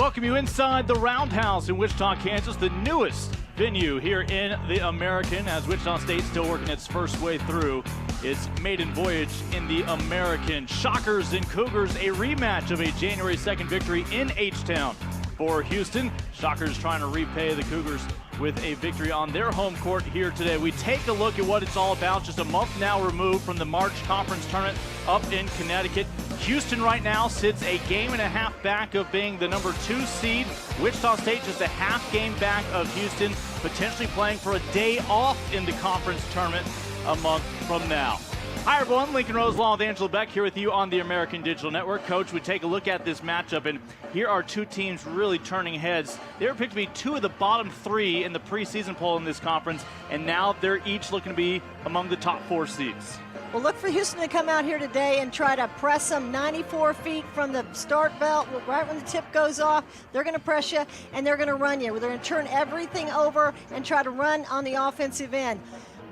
welcome you inside the Roundhouse in Wichita, Kansas, the newest venue here in the American, as Wichita State still working its first way through its maiden voyage in the American. Shockers and Cougars, a rematch of a January 2nd victory in H-Town for Houston. Shockers trying to repay the Cougars with a victory on their home court here today. We take a look at what it's all about, just a month now removed from the March Conference Tournament up in Connecticut. Houston right now sits a game and a half back of being the number 2 seed. Wichita State just a half game back of Houston, potentially playing for a day off in the conference tournament a month from now. Hi everyone, Lincoln Rose along with Angela Beck here with you on the American Digital Network. Coach, we take a look at this matchup, and here are two teams really turning heads. They were picked to be 2 of the bottom 3 in the preseason poll in this conference, and now they're each looking to be among the top 4 seeds. Well, look for Houston to come out here today and try to press them 94 feet from the start belt. Right when the tip goes off, they're going to press you and they're going to run you. They're going to turn everything over and try to run on the offensive end.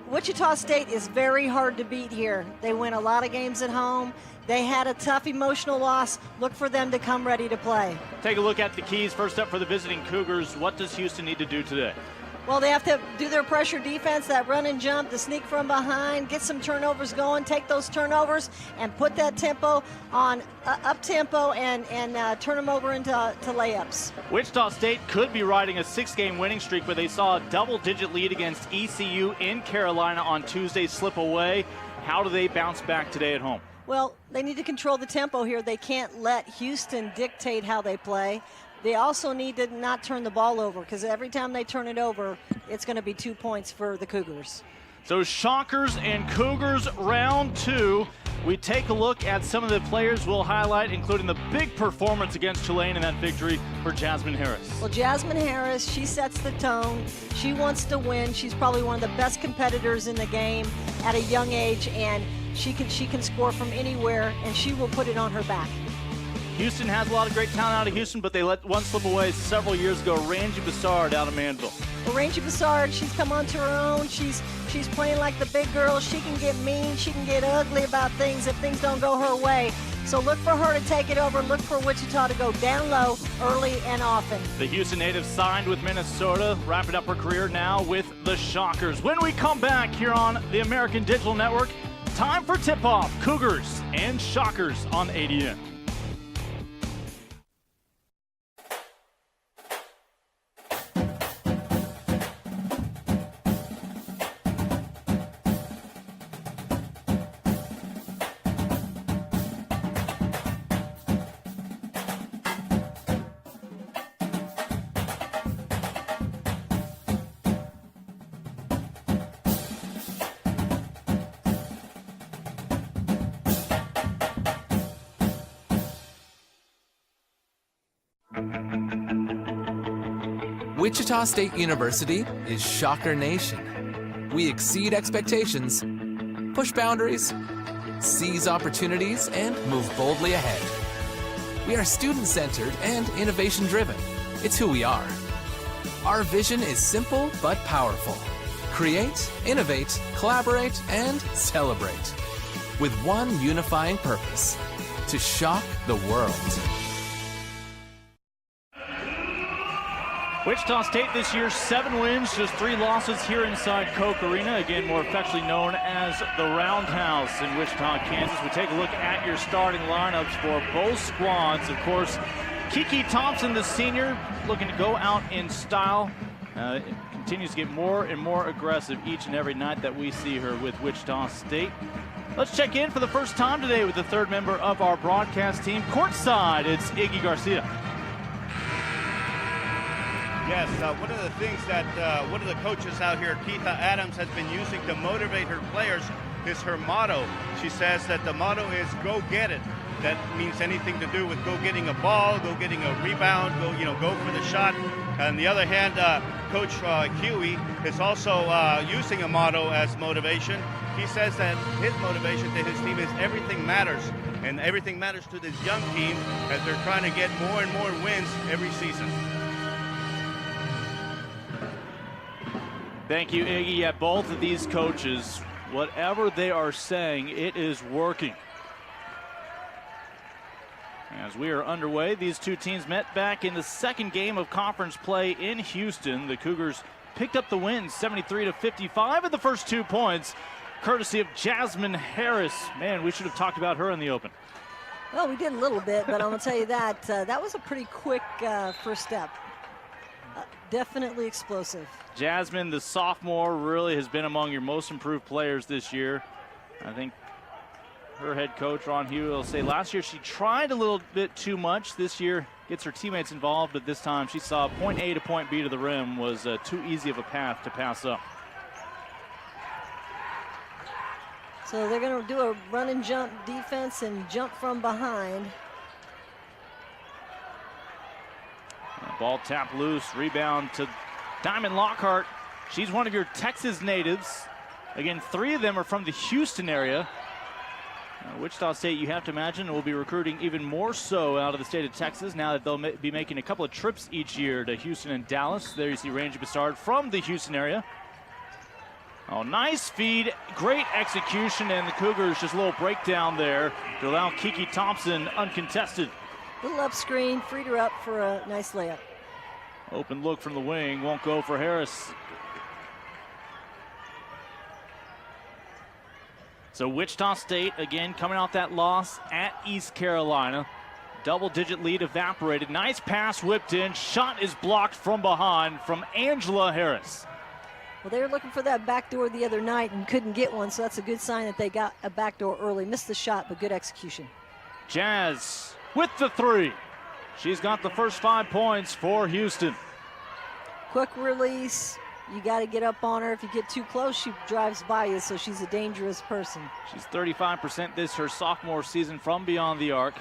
Wichita State is very hard to beat here. They win a lot of games at home. They had a tough emotional loss. Look for them to come ready to play. Take a look at the keys. First up for the visiting Cougars, what does Houston need to do today? Well, they have to do their pressure defense, that run and jump, the sneak from behind, get some turnovers going, take those turnovers and put that tempo on up-tempo and turn them over into layups. Wichita State could be riding a 6-game winning streak, but they saw a double-digit lead against ECU in Carolina on Tuesday slip away. How do they bounce back today at home? Well, they need to control the tempo here. They can't let Houston dictate how they play. They also need to not turn the ball over, because every time they turn it over, it's going to be 2 points for the Cougars. So Shockers and Cougars round 2. We take a look at some of the players we'll highlight, including the big performance against Tulane in that victory for Jasmine Harris. Well, Jasmine Harris, she sets the tone. She wants to win. She's probably one of the best competitors in the game at a young age, and she can score from anywhere, and she will put it on her back. Houston has a lot of great talent out of Houston, but they let one slip away several years ago. Rangy Bassard out of Manville. Well, Rangy Bassard, she's come onto her own. She's playing like the big girl. She can get mean. She can get ugly about things if things don't go her way. So look for her to take it over. Look for Wichita to go down low early and often. The Houston native signed with Minnesota, wrapping up her career now with the Shockers. When we come back here on the American Digital Network, time for tip-off. Cougars and Shockers on ADN. Wichita State University is Shocker Nation. We exceed expectations, push boundaries, seize opportunities, and move boldly ahead. We are student-centered and innovation-driven. It's who we are. Our vision is simple but powerful. Create, innovate, collaborate, and celebrate. With one unifying purpose: to shock the world. Wichita State this year, 7 wins, just 3 losses here inside Koch Arena, again more affectionately known as the Roundhouse in Wichita, Kansas. We take a look at your starting lineups for both squads. Of course, Kiki Thompson, the senior, looking to go out in style. Continues to get more and more aggressive each and every night that we see her with Wichita State. Let's check in for the first time today with the third member of our broadcast team. Courtside, it's Iggy Garcia. Yes, one of the things that one of the coaches out here, Keitha Adams, has been using to motivate her players is her motto. She says that the motto is "Go get it." That means anything to do with go getting a ball, go getting a rebound, go for the shot. On the other hand, Coach Huey is also using a motto as motivation. He says that his motivation to his team is everything matters, and everything matters to this young team as they're trying to get more and more wins every season. Thank you, Iggy. Yeah, both of these coaches, whatever they are saying, it is working. As we are underway, these two teams met back in the second game of conference play in Houston. The Cougars picked up the win 73-55 in the first 2 points, courtesy of Jasmine Harris. Man, we should have talked about her in the open. Well, we did a little bit, but I'm going to tell you that that was a pretty quick first step. Definitely explosive. Jasmine, the sophomore, really has been among your most improved players this year. I think her head coach, Ron Huey, will say last year she tried a little bit too much. This year gets her teammates involved, but this time she saw point A to point B to the rim was too easy of a path to pass up. So they're going to do a run and jump defense and jump from behind. Ball tapped loose, rebound to Diamond Lockhart. She's one of your Texas natives. Again, 3 of them are from the Houston area. Wichita State, you have to imagine, will be recruiting even more so out of the state of Texas now that they'll be making a couple of trips each year to Houston and Dallas. There you see Rangy Bessard from the Houston area. Oh, nice feed, great execution, and the Cougars just a little breakdown there to allow Kiki Thompson uncontested. Little up screen, freed her up for a nice layup. Open look from the wing, won't go for Harris. So Wichita State, again, coming out that loss at East Carolina. Double-digit lead evaporated. Nice pass whipped in. Shot is blocked from behind from Angela Harris. Well, they were looking for that backdoor the other night and couldn't get one, so that's a good sign that they got a backdoor early. Missed the shot, but good execution. Jazz with the 3. She's got the first 5 points for Houston. Quick release. You got to get up on her. If you get too close, she drives by you, so she's a dangerous person. She's 35% this her sophomore season from beyond the arc.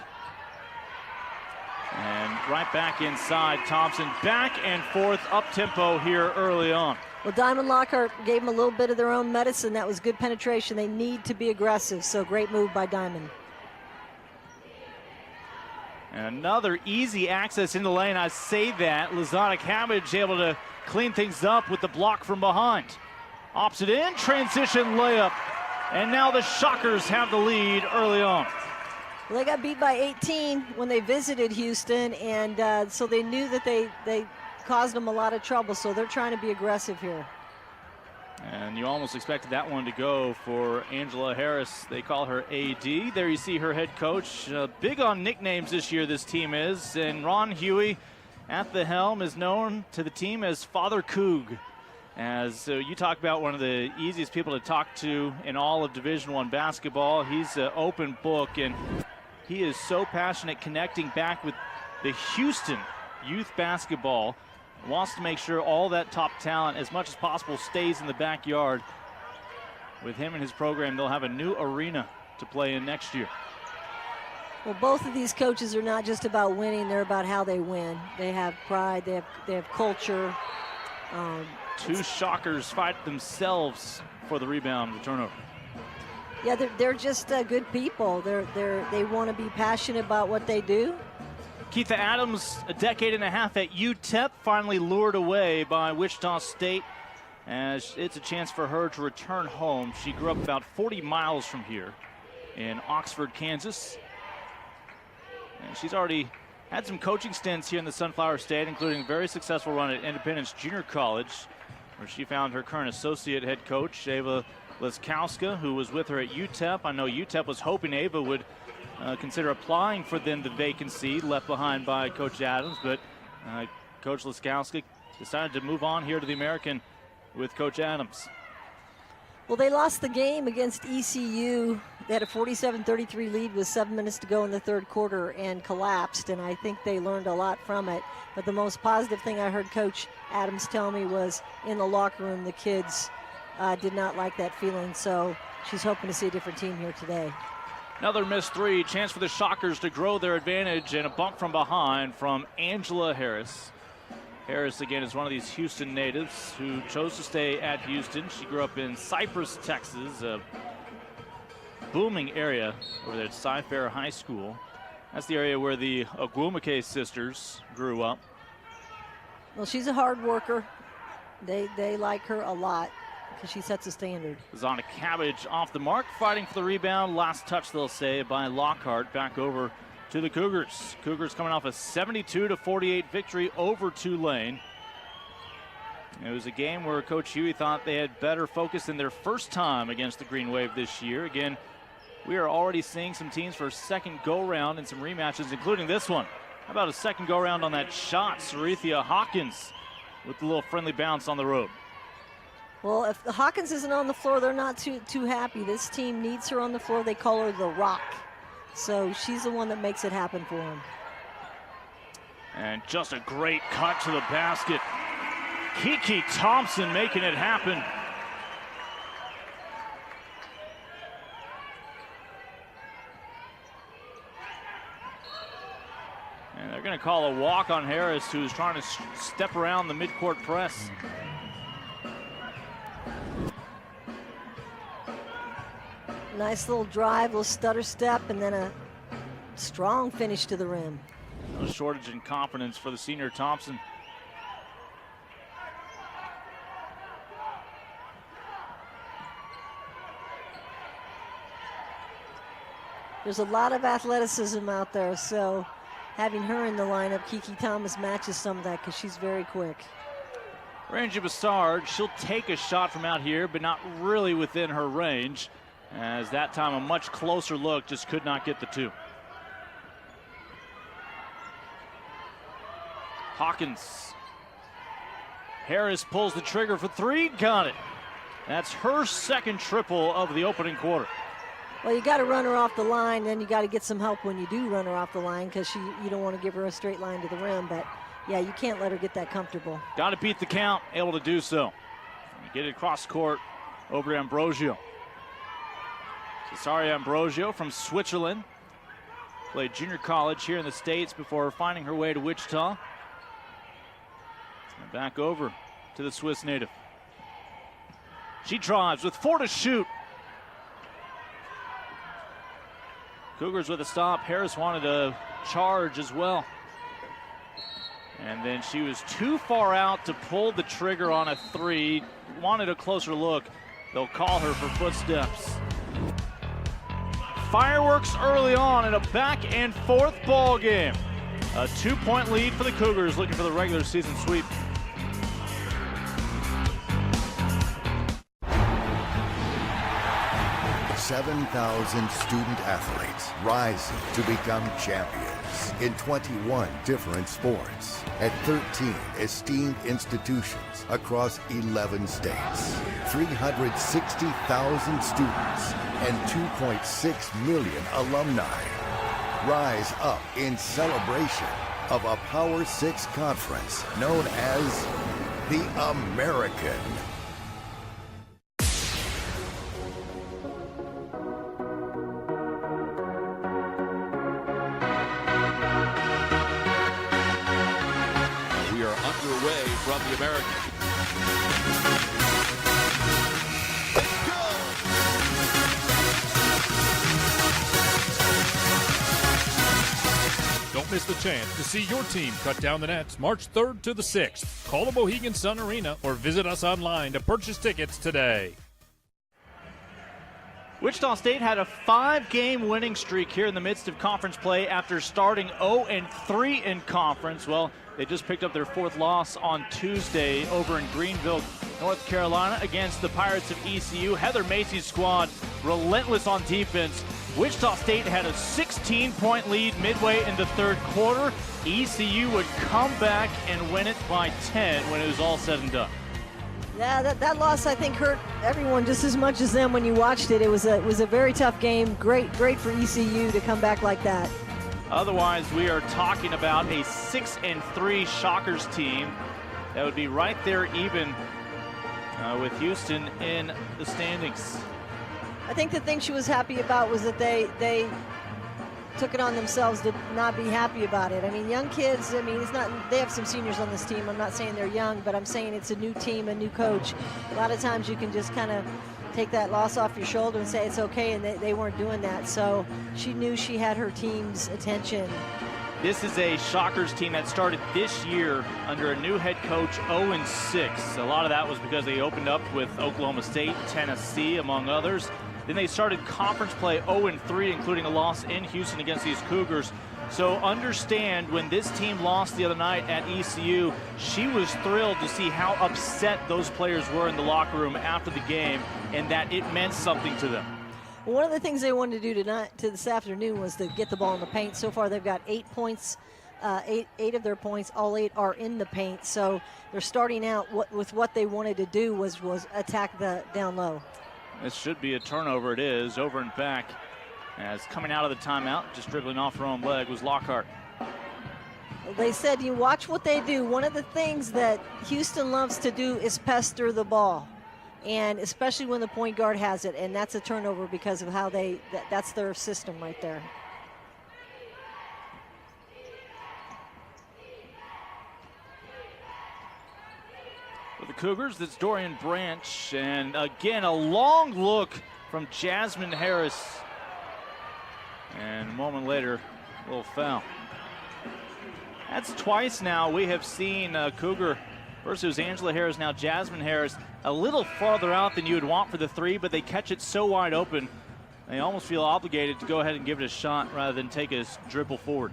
And right back inside. Thompson back and forth up-tempo here early on. Well, Diamond Lockhart gave them a little bit of their own medicine. That was good penetration. They need to be aggressive, so great move by Diamond. And another easy access in the lane. I say that. Lozada Cabbage able to clean things up with the block from behind. Opts it in, transition layup. And now the Shockers have the lead early on. Well, they got beat by 18 when they visited Houston, and so they knew that they caused them a lot of trouble, so they're trying to be aggressive here. And you almost expected that one to go for Angela Harris. They call her AD. There you see her head coach. Big on nicknames this year, this team is. And Ron Huey at the helm is known to the team as Father Coug. As you talk about one of the easiest people to talk to in all of Division I basketball. He's an open book, and he is so passionate connecting back with the Houston youth basketball. Wants to make sure all that top talent, as much as possible, stays in the backyard. With him and his program, they'll have a new arena to play in next year. Well, both of these coaches are not just about winning, they're about how they win. They have pride, they have culture. Two Shockers fight themselves for the rebound, the turnover. Yeah, they're just good people. They want to be passionate about what they do. Keitha Adams, a decade and a half at UTEP, finally lured away by Wichita State, as it's a chance for her to return home. She grew up about 40 miles from here in Oxford, Kansas. And she's already had some coaching stints here in the Sunflower State, including a very successful run at Independence Junior College, where she found her current associate head coach, Ava Liskowska, who was with her at UTEP. I know UTEP was hoping Ava would consider applying for then the vacancy left behind by Coach Adams, but Coach Liskowska decided to move on here to the American with Coach Adams. Well, they lost the game against ECU. They had a 47-33 lead with 7 minutes to go in the third quarter and collapsed, and I think they learned a lot from it. But the most positive thing I heard Coach Adams tell me was in the locker room, the kids did not like that feeling, so she's hoping to see a different team here today. Another missed 3, chance for the Shockers to grow their advantage, and a bump from behind from Angela Harris. Harris, again, is one of these Houston natives who chose to stay at Houston. She grew up in Cypress, Texas, a booming area over there at Cy-Fair High School. That's the area where the Ogwumike sisters grew up. Well, she's a hard worker. They like her a lot because she sets a standard. Zana Cabbage off the mark, fighting for the rebound. Last touch, they'll say, by Lockhart. Back over to the Cougars. Cougars coming off a 72-48 victory over Tulane. It was a game where Coach Huey thought they had better focus than their first time against the Green Wave this year. Again, we are already seeing some teams for a second go-round and some rematches, including this one. How about a second go-round on that shot? Sarethia Hawkins with a little friendly bounce on the road. Well, if the Hawkins isn't on the floor, they're not too happy. This team needs her on the floor. They call her the Rock. So she's the one that makes it happen for them. And just a great cut to the basket. Kiki Thompson making it happen. And they're going to call a walk on Harris, who's trying to step around the midcourt press. Nice little drive, little stutter step, and then a strong finish to the rim. No shortage in confidence for the senior Thompson. There's a lot of athleticism out there, so having her in the lineup, Kiki Thomas matches some of that because she's very quick. Rangy Bassard, she'll take a shot from out here, but not really within her range. As that time a much closer look, just could not get the two. Hawkins. Harris pulls the trigger for three, got it. That's her second triple of the opening quarter. Well, you got to run her off the line, then you got to get some help when you do run her off the line because you don't want to give her a straight line to the rim, but yeah, you can't let her get that comfortable. Got to beat the count, able to do so. Get it across court over to Ambrosio. Cesaria Ambrosio from Switzerland. Played junior college here in the States before finding her way to Wichita. And back over to the Swiss native. She drives with 4 to shoot. Cougars with a stop. Harris wanted a charge as well. And then she was too far out to pull the trigger on a three. Wanted a closer look. They'll call her for footsteps. Fireworks early on in a back and forth ball game. A 2-point lead for the Cougars, looking for the regular season sweep. $7,000 student athletes rising to become champions in 21 different sports at 13 esteemed institutions across 11 states. 360,000 students and 2.6 million alumni rise up in celebration of a Power 6 conference known as the American. We are underway from the American. Don't miss the chance to see your team cut down the nets March 3rd to the 6th. Call the Mohegan Sun Arena or visit us online to purchase tickets today. Wichita State had a 5-game winning streak here in the midst of conference play after starting 0-3 in conference. Well, they just picked up their 4th loss on Tuesday over in Greenville, North Carolina against the Pirates of ECU. Heather Macy's squad relentless on defense. Wichita State had a 16-point lead midway in the 3rd quarter. ECU would come back and win it by 10 when it was all said and done. Yeah, that loss I think hurt everyone just as much as them when you watched it. It was a very tough game. Great for ECU to come back like that. Otherwise, we are talking about a 6-3 Shockers team that would be right there even with Houston in the standings. I think the thing she was happy about was that they took it on themselves to not be happy about it. I mean, young kids, I mean, it's not, they have some seniors on this team. I'm not saying they're young, but I'm saying it's a new team, a new coach. A lot of times you can just kind of take that loss off your shoulder and say it's okay, and they weren't doing that. So she knew she had her team's attention This is a Shockers team that started this year under a new head coach, 0-6. A lot of that was because they opened up with Oklahoma State, Tennessee, among others. Then they started conference play 0-3, including a loss in Houston against these Cougars. So understand, when this team lost the other night at ECU, she was thrilled to see how upset those players were in the locker room after the game, and that it meant something to them. One of the things they wanted to do this afternoon was to get the ball in the paint. So far, they've got 8 points, eight of their points, all 8 are in the paint. So they're starting out with what they wanted to do was attack the down low. This should be a turnover. It is over and back. As coming out of the timeout, just dribbling off her own leg, was Lockhart. They said, you watch what they do. One of the things that Houston loves to do is pester the ball. And especially when the point guard has it, and that's a turnover because of how that's their system right there. For the Cougars, that's Dorian Branch, and again, a long look from Jasmine Harris. And a moment later, a little foul. That's twice now we have seen Cougar. First it was Angela Harris, now Jasmine Harris. A little farther out than you would want for the 3, but they catch it so wide open, they almost feel obligated to go ahead and give it a shot rather than take a dribble forward.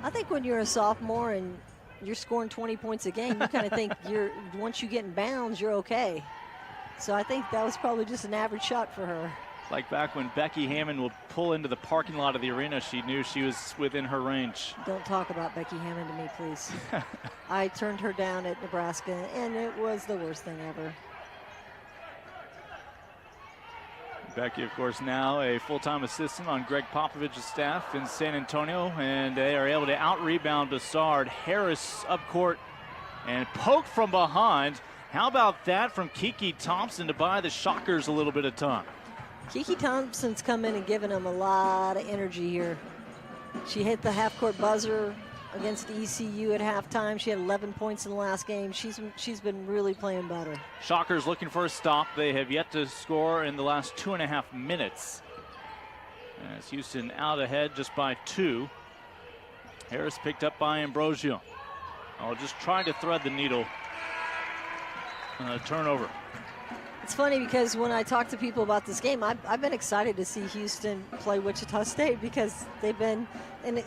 I think when you're a sophomore and you're scoring 20 points a game, you kind of think once you get in bounds, you're okay. So I think that was probably just an average shot for her. Like back when Becky Hammond would pull into the parking lot of the arena, she knew she was within her range. Don't talk about Becky Hammond to me, please. I turned her down at Nebraska, and it was the worst thing ever. Becky, of course, now a full-time assistant on Greg Popovich's staff in San Antonio, and they are able to out-rebound Bessard. Harris up court and poked from behind. How about that from Kiki Thompson to buy the Shockers a little bit of time? Kiki Thompson's come in and given them a lot of energy here. She hit the half-court buzzer against ECU at halftime. She had 11 points in the last game. She's been really playing better. Shockers looking for a stop. They have yet to score in the last 2.5 minutes. As Houston out ahead just by 2. Harris picked up by Ambrosio. Oh, just trying to thread the needle. Turnover. It's funny because when I talk to people about this game, I've been excited to see Houston play Wichita State because they've been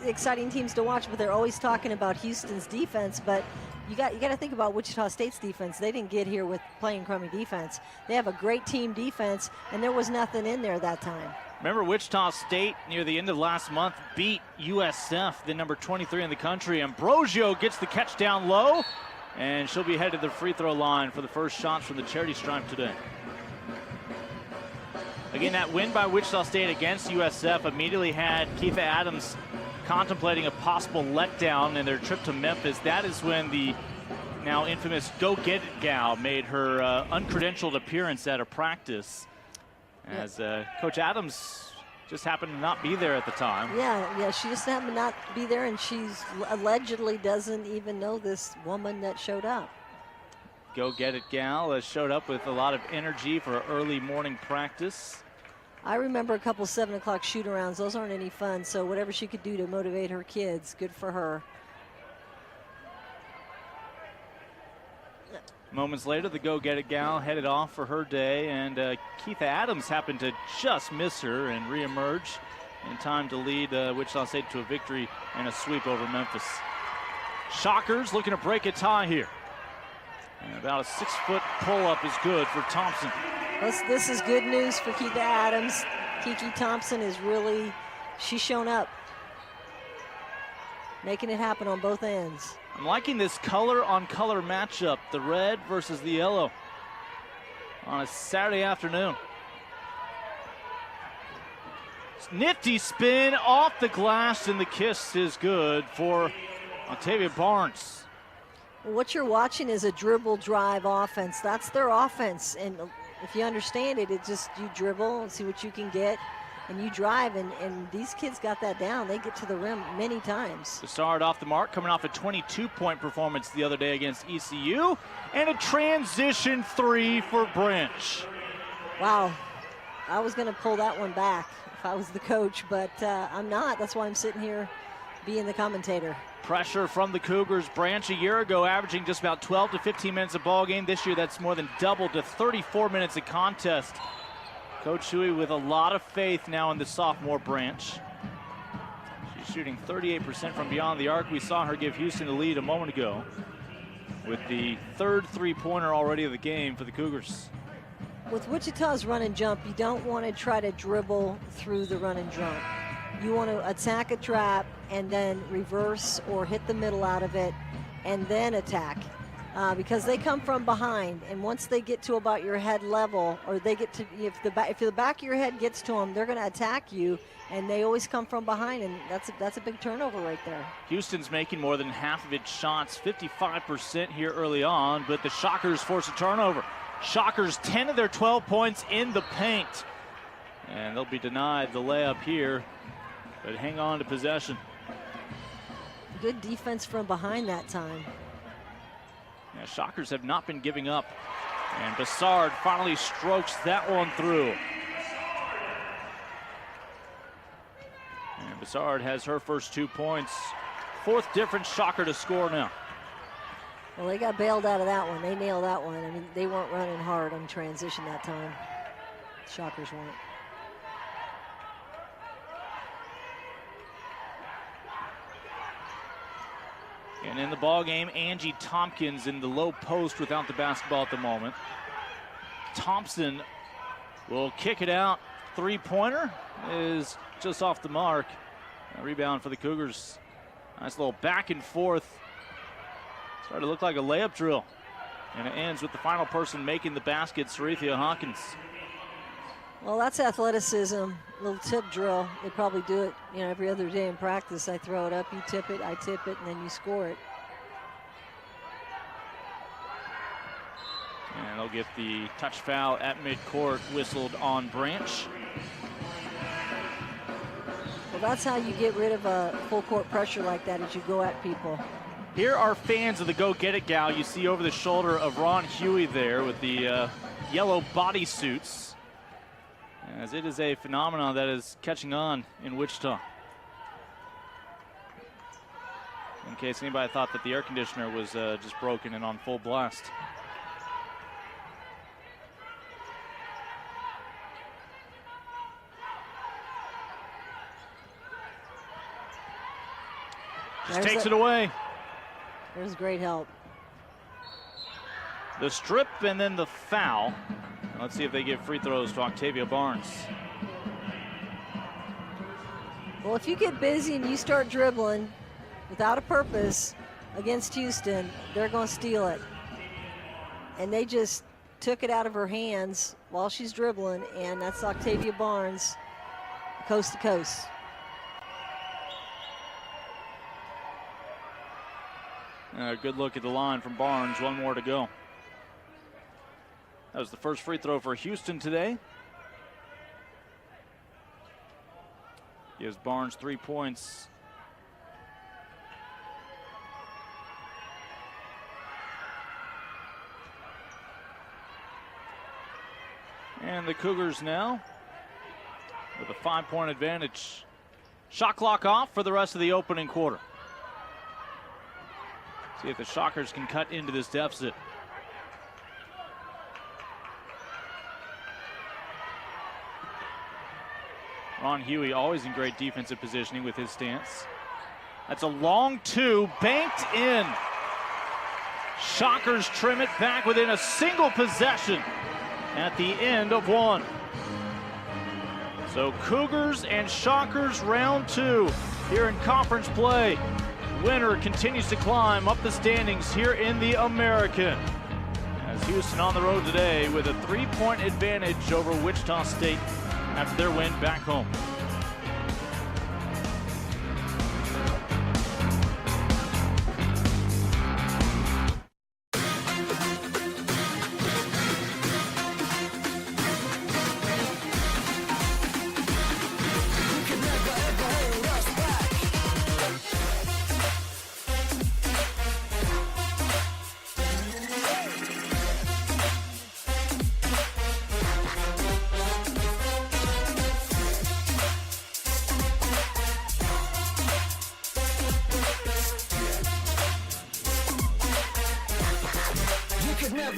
exciting teams to watch, but they're always talking about Houston's defense. But you got to think about Wichita State's defense. They didn't get here with playing crummy defense. They have a great team defense, and there was nothing in there that time. Remember, Wichita State near the end of last month beat USF, the number 23 in the country. Ambrosio gets the catch down low, and she'll be headed to the free throw line for the first shots from the charity stripe today. Again, that win by Wichita State against USF immediately had Keitha Adams contemplating a possible letdown in their trip to Memphis. That is when the now infamous go-get-it gal made her uncredentialed appearance at a practice, as Coach Adams just happened to not be there at the time. Yeah, she just happened to not be there, and she's allegedly doesn't even know this woman that showed up. Go-get-it gal showed up with a lot of energy for early morning practice. I remember a couple 7 o'clock shoot-arounds. Those aren't any fun, so whatever she could do to motivate her kids, good for her. Moments later, the go-get-it gal headed off for her day, and Keitha Adams happened to just miss her and reemerge in time to lead Wichita State to a victory and a sweep over Memphis. Shockers looking to break a tie here. And about a 6-foot pull-up is good for Thompson. This is good news for Keitha Adams. Kiki Thompson is really, she's shown up, making it happen on both ends. I'm liking this color-on-color matchup, the red versus the yellow on a Saturday afternoon. Nifty spin off the glass, and the kiss is good for Octavia Barnes. What you're watching is a dribble drive offense. That's their offense, and if you understand it, it's just you dribble and see what you can get, and you drive, and these kids got that down. They get to the rim many times. Bessard off the mark, coming off a 22-point performance the other day against ECU, and a transition 3 for Branch. Wow, I was going to pull that one back if I was the coach, but I'm not. That's why I'm sitting here being the commentator. Pressure from the Cougars. Branch a year ago averaging just about 12 to 15 minutes a ball game. This year that's more than doubled to 34 minutes a contest. Coach Huey with a lot of faith now in the sophomore Branch. She's shooting 38% from beyond the arc. We saw her give Houston the lead a moment ago with the third three-pointer already of the game for the Cougars. With Wichita's run and jump, you don't want to try to dribble through the run and jump. You want to attack a trap and then reverse or hit the middle out of it and then attack. Because they come from behind, and once they get to about your head level, or they get to, if the back of your head gets to them, they're going to attack you, and they always come from behind, and that's a big turnover right there. Houston's making more than half of its shots, 55% here early on, but the Shockers force a turnover. Shockers 10 of their 12 points in the paint, and they'll be denied the layup here, but hang on to possession. Good defense from behind that time. Yeah, Shockers have not been giving up, and Bassard finally strokes that one through. And Bassard has her first 2 points. Fourth different Shocker to score now. Well, they got bailed out of that one. They nailed that one. I mean, they weren't running hard on transition that time. Shockers weren't. And in the ball game, Angie Tompkins in the low post without the basketball at the moment. Thompson will kick it out. Three-pointer is just off the mark. A rebound for the Cougars. Nice little back and forth. Started to look like a layup drill. And it ends with the final person making the basket, Sarethia Hawkins. Well, that's athleticism, little tip drill. They probably do it, every other day in practice. I throw it up, you tip it, I tip it, and then you score it. And they'll get the touch foul at midcourt whistled on Branch. Well, that's how you get rid of a full court pressure like that, as you go at people. Here are fans of the Go Get It gal. You see over the shoulder of Ron Huey there with the yellow bodysuits, as it is a phenomenon that is catching on in Wichita. In case anybody thought that the air conditioner was just broken and on full blast. Just takes it away. There's great help. The strip and then the foul. Let's see if they give free throws to Octavia Barnes. Well, if you get busy and you start dribbling without a purpose against Houston, they're going to steal it. And they just took it out of her hands while she's dribbling, and that's Octavia Barnes, coast to coast. Good look at the line from Barnes. One more to go. That was the first free throw for Houston today. Gives Barnes 3 points. And the Cougars now with a 5-point advantage. Shot clock off for the rest of the opening quarter. See if the Shockers can cut into this deficit. Ron Huey always in great defensive positioning with his stance. That's a long two, banked in. Shockers trim it back within a single possession at the end of one. So Cougars and Shockers round two here in conference play. Winner continues to climb up the standings here in the American, as Houston on the road today with a 3-point advantage over Wichita State after their win back home.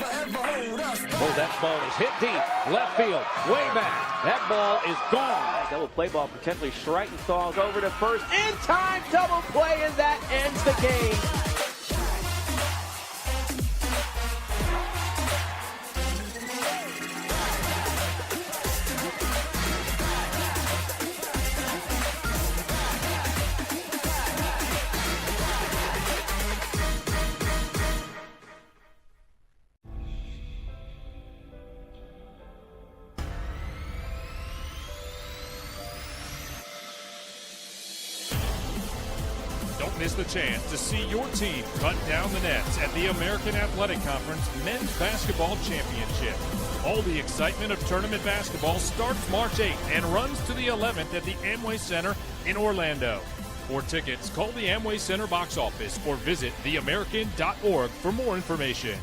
Oh, that ball is hit deep. Left field. Way back. That ball is gone. Double play ball potentially Schreitenthal's over to first. In time, double play, and that ends the game. Don't miss the chance to see your team cut down the nets at the American Athletic Conference Men's Basketball Championship. All the excitement of tournament basketball starts March 8th and runs to the 11th at the Amway Center in Orlando. For tickets, call the Amway Center box office or visit theamerican.org for more information.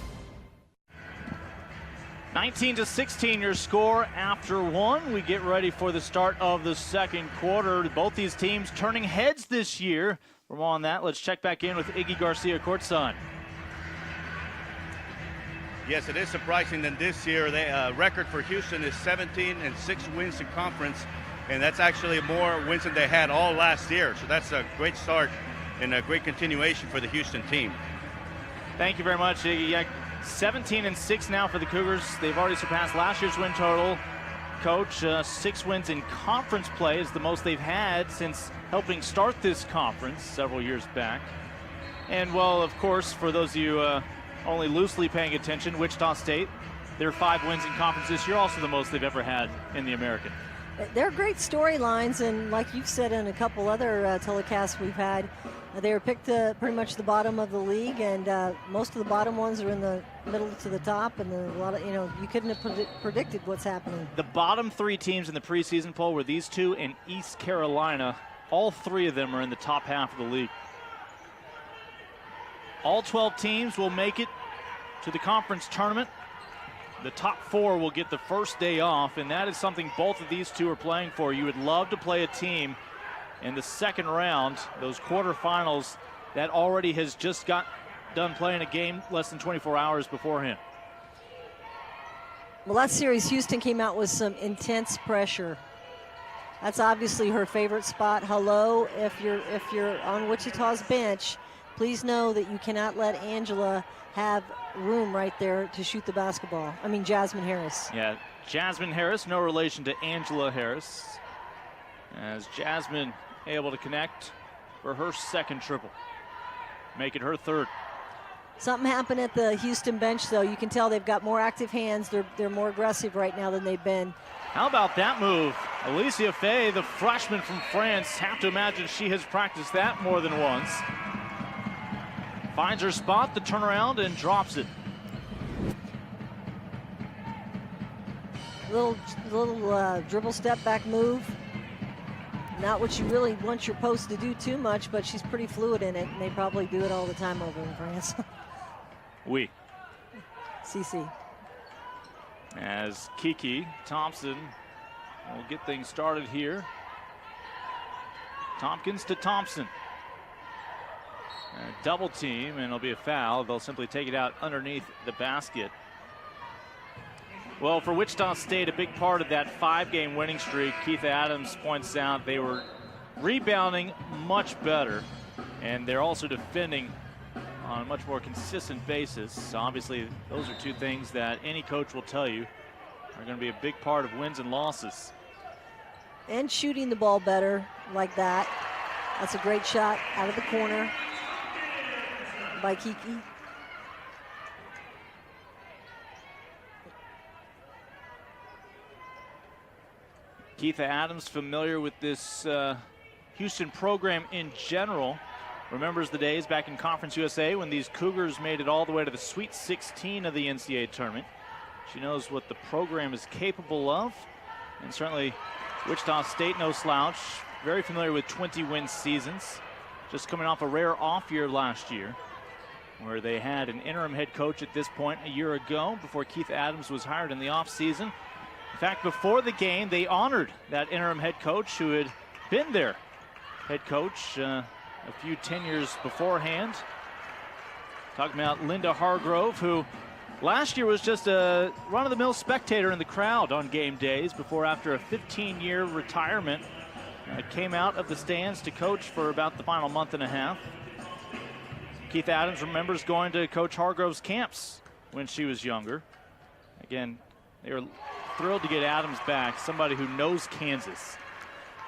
19-16 your score after one. We get ready for the start of the second quarter. Both these teams turning heads this year. For more on that, let's check back in with Iggy Garcia courtside. Yes, it is surprising that this year the record for Houston is 17-6 wins in conference, and that's actually more wins than they had all last year. So that's a great start and a great continuation for the Houston team. Thank you very much, Iggy. Yeah, 17-6 now for the Cougars. They've already surpassed last year's win total. Coach, 6 wins in conference play is the most they've had since helping start this conference several years back. And, well, of course, for those of you only loosely paying attention, Wichita State, their 5 wins in conference this year, also the most they've ever had in the American. They're great storylines, and like you've said in a couple other telecasts we've had, they were picked pretty much the bottom of the league, and most of the bottom ones are in the middle to the top, and a lot of, you couldn't have predicted what's happening. The bottom 3 teams in the preseason poll were these two and East Carolina. All 3 of them are in the top half of the league. All 12 teams will make it to the conference tournament. The top 4 will get the first day off, and that is something both of these two are playing for. You would love to play a team in the second round, those quarterfinals, that already has just got done playing a game less than 24 hours beforehand. Well, that series, Houston came out with some intense pressure. That's obviously her favorite spot. Hello, if you're on Wichita's bench, please know that you cannot let Angela have room right there to shoot the basketball. I mean, Jasmine Harris. Yeah, Jasmine Harris, no relation to Angela Harris. As Jasmine able to connect for her second triple. Make it her third. Something happened at the Houston bench, though. You can tell they've got more active hands. They're more aggressive right now than they've been. How about that move? Alicia Faye, the freshman from France, have to imagine she has practiced that more than once. Finds her spot, the turnaround, and drops it. Little dribble step back move. Not what you really want your post to do too much, but she's pretty fluid in it, and they probably do it all the time over in France. Oui. CC. As Kiki Thompson will get things started here. Tompkins to Thompson. A double team, and it'll be a foul. They'll simply take it out underneath the basket. Well, for Wichita State, a big part of that 5-game winning streak, Keith Adams points out they were rebounding much better, and they're also defending on a much more consistent basis. So obviously, those are 2 things that any coach will tell you are going to be a big part of wins and losses. And shooting the ball better like that. That's a great shot out of the corner by Kiki. Keith Adams, familiar with this Houston program in general, remembers the days back in Conference USA when these Cougars made it all the way to the Sweet 16 of the NCAA tournament. She knows what the program is capable of, and certainly Wichita State, no slouch, very familiar with 20-win seasons, just coming off a rare off year last year, where they had an interim head coach at this point a year ago before Keith Adams was hired in the offseason. In fact, before the game, they honored that interim head coach who had been their head coach a few tenures beforehand. Talking about Linda Hargrove, who Last year was just a run-of-the-mill spectator in the crowd on game days before, after a 15-year retirement, came out of the stands to coach for about the final month and a half. Keith Adams remembers going to Coach Hargrove's camps when she was younger. Again, they were thrilled to get Adams back, somebody who knows Kansas.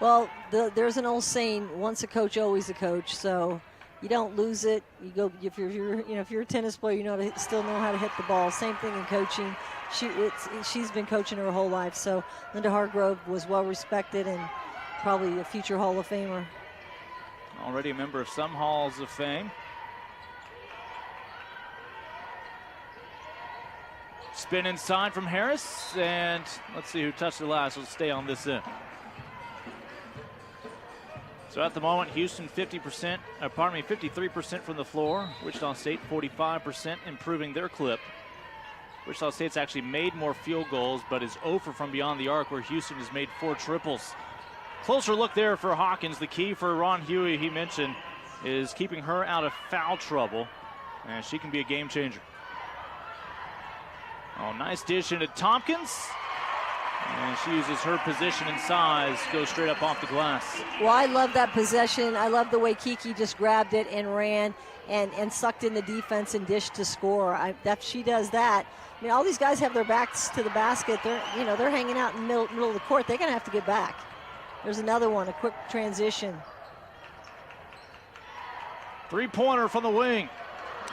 Well, there's an old saying, once a coach, always a coach. So you don't lose it. You go, if you're a tennis player, you still know how to hit the ball. Same thing in coaching. She's been coaching her whole life. So Linda Hargrove was well respected and probably a future Hall of Famer. Already a member of some Halls of Fame. Spin inside from Harris, and let's see who touched it last. We'll stay on this end. So at the moment, Houston 53% from the floor. Wichita State 45%, improving their clip. Wichita State's actually made more field goals, but is 0 for from beyond the arc, where Houston has made 4 triples. Closer look there for Hawkins. The key for Ron Huey, he mentioned, is keeping her out of foul trouble, and she can be a game changer. Oh, nice dish into Tompkins. And she uses her position and size, goes straight up off the glass. Well, I love that possession. I love the way Kiki just grabbed it and ran and sucked in the defense and dished to score. She does that. I mean, all these guys have their backs to the basket. They're hanging out in the middle of the court. They're going to have to get back. There's another one, a quick transition. Three-pointer from the wing.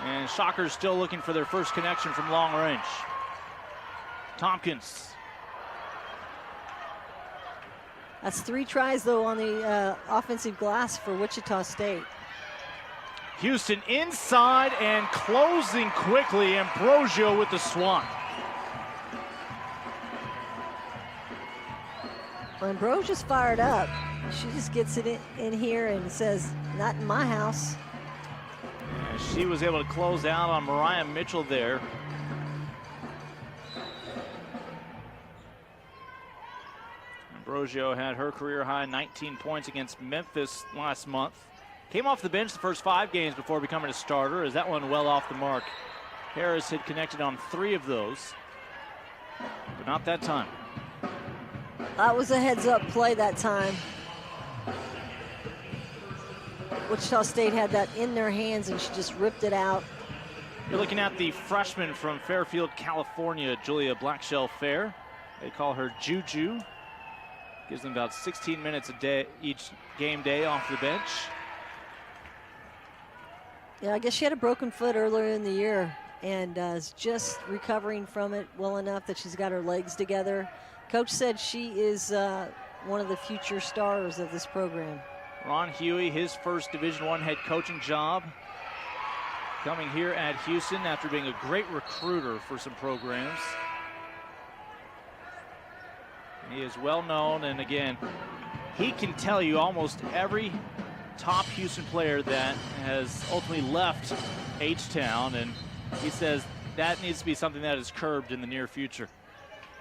And Shockers still looking for their first connection from long range. Tompkins. That's 3 tries, though, on the offensive glass for Wichita State. Houston inside and closing quickly. Ambrosio with the swat. Well, Ambrosia's fired up. She just gets it in here and says, not in my house. And she was able to close out on Mariah Mitchell there. Ambrosio had her career high 19 points against Memphis last month. Came off the bench the first 5 games before becoming a starter, as that one well off the mark. Harris had connected on 3 of those, but not that time. That was a heads-up play that time. Wichita State had that in their hands, and she just ripped it out. You're looking at the freshman from Fairfield, California, Julia Blackshell Fair. They call her Juju. Gives them about 16 minutes a day each game day off the bench. Yeah, I guess she had a broken foot earlier in the year and is just recovering from it well enough that she's got her legs together. Coach said she is one of the future stars of this program. Ron Huey, his first Division I head coaching job, coming here at Houston after being a great recruiter for some programs. He is well known, and again, he can tell you almost every top Houston player that has ultimately left H-Town, and he says that needs to be something that is curbed in the near future.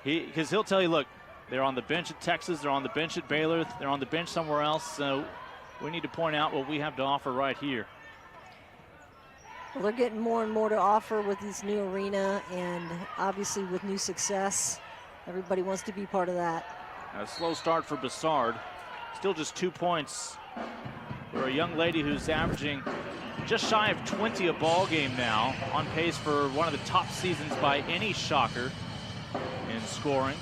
Because he'll tell you, look, they're on the bench at Texas, they're on the bench at Baylor, they're on the bench somewhere else, so we need to point out what we have to offer right here. Well, they're getting more and more to offer with this new arena, and obviously with new success. Everybody wants to be part of that. A slow start for Bessard. Still just 2 points for a young lady who's averaging just shy of 20 a ball game now, on pace for one of the top seasons by any Shocker in scoring.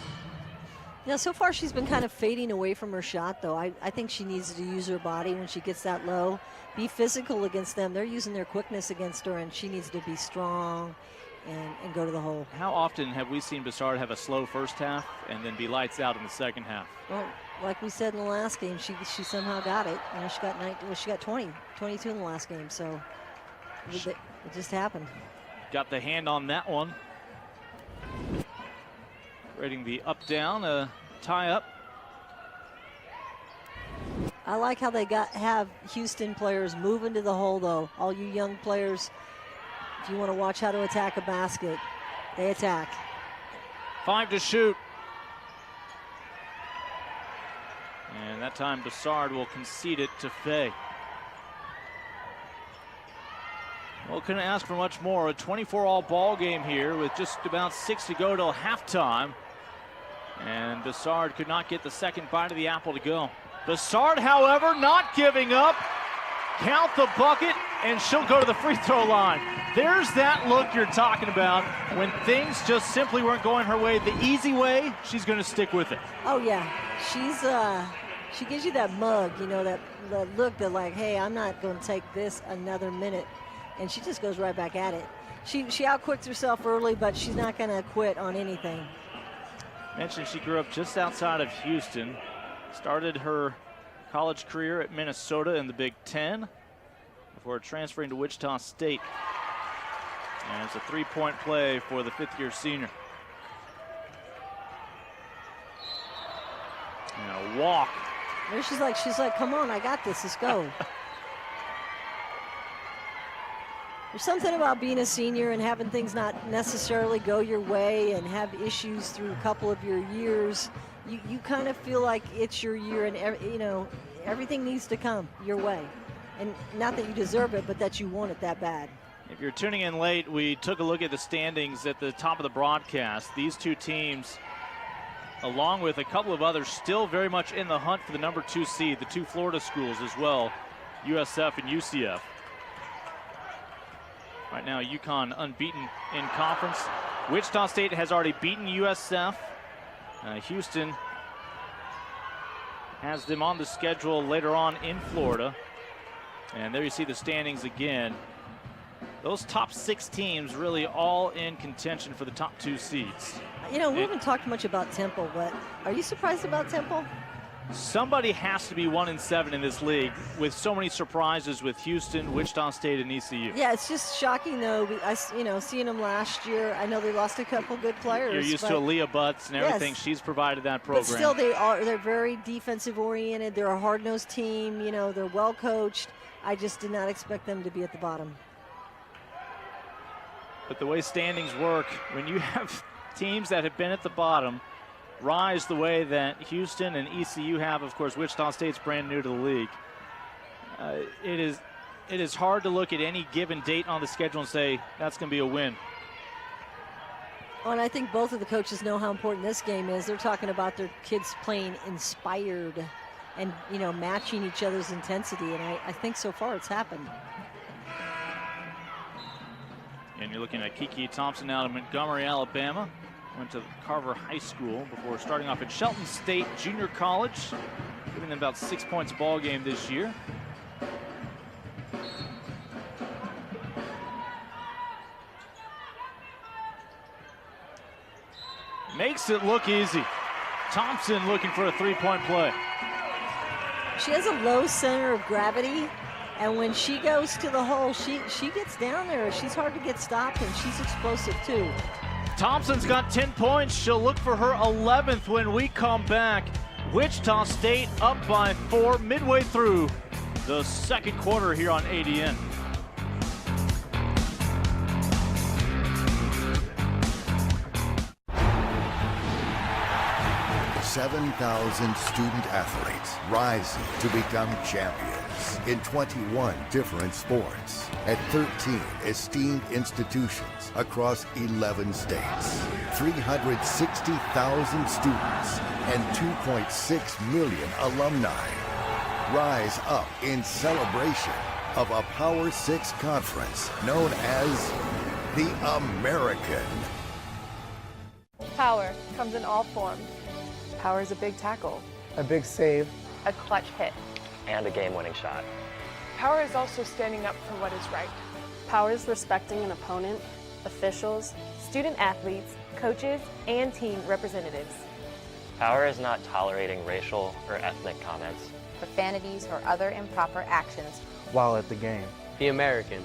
Yeah, so far she's been kind of fading away from her shot, though. I think she needs to use her body when she gets that low. Be physical against them. They're using their quickness against her, and she needs to be strong and go to the hole. How often have we seen Bessard have a slow first half and then be lights out in the second half? Well, like we said in the last game, she somehow got it. You know, she got 19, well, she got 22 in the last game, so it just happened. Got the hand on that one. Rating the up-down, tie-up. I like how they have Houston players move into the hole, though. All you young players, if you want to watch how to attack a basket, they attack. 5 to shoot. And that time Bessard will concede it to Fay. Well, couldn't ask for much more. A 24-all ball game here with just about 6 to go till halftime. And Bessard could not get the second bite of the apple to go. Bessard, however, not giving up. Count the bucket, and she'll go to the free throw line. There's that look you're talking about when things just simply weren't going her way. The easy way, she's going to stick with it. Oh, yeah. She gives you that mug, you know, that look that like, hey, I'm not going to take this another minute. And she just goes right back at it. She outquicked herself early, but she's not going to quit on anything. Mentioned she grew up just outside of Houston. Started her college career at Minnesota in the Big Ten before transferring to Wichita State. And it's a three-point play for the fifth-year senior. And a walk. There she's like, come on, I got this, let's go. There's something about being a senior and having things not necessarily go your way and have issues through a couple of your years. You kind of feel like it's your year, and you know, everything needs to come your way. And not that you deserve it, but that you want it that bad. If you're tuning in late, we took a look at the standings at the top of the broadcast. These two teams, along with a couple of others, still very much in the hunt for the number 2 seed, the two Florida schools as well, USF and UCF. Right now, UConn unbeaten in conference. Wichita State has already beaten USF. Houston has them on the schedule later on in Florida. And there you see the standings again. Those top 6 teams really all in contention for the top 2 seeds. You know, we haven't talked much about Temple, but are you surprised about Temple? Somebody has to be 1-7 in this league with so many surprises with Houston, Wichita State, and ECU. Yeah, it's just shocking, though. Seeing them last year, I know they lost a couple good players. You're used to Aaliyah Butts and everything. Yes, she's provided that program. But still, they're very defensive-oriented. They're a hard-nosed team. You know, they're well-coached. I just did not expect them to be at the bottom. But the way standings work, when you have teams that have been at the bottom rise the way that Houston and ECU have, of course, Wichita State's brand new to the league. It is hard to look at any given date on the schedule and say that's going to be a win. Well, and I think both of the coaches know how important this game is. They're talking about their kids playing inspired and, you know, matching each other's intensity, and I think so far it's happened. And you're looking at Kiki Thompson out of Montgomery, Alabama. Went to Carver High School before starting off at Shelton State Junior College, giving them about 6 points a ball game this year. Makes it look easy. Thompson looking for a three-point play. She has a low center of gravity, and when she goes to the hole, she gets down there. She's hard to get stopped, and she's explosive too. Thompson's got 10 points. She'll look for her 11th when we come back. Wichita State up by 4 midway through the second quarter here on ADN. 7,000 student athletes rising to become champions in 21 different sports at 13 esteemed institutions across 11 states. 360,000 students and 2.6 million alumni rise up in celebration of a Power 6 conference known as the American. Power comes in all forms. Power is a big tackle, a big save, a clutch hit, and a game-winning shot. Power is also standing up for what is right. Power is respecting an opponent, officials, student athletes, coaches, and team representatives. Power is not tolerating racial or ethnic comments, profanities, or other improper actions while at the game. The American.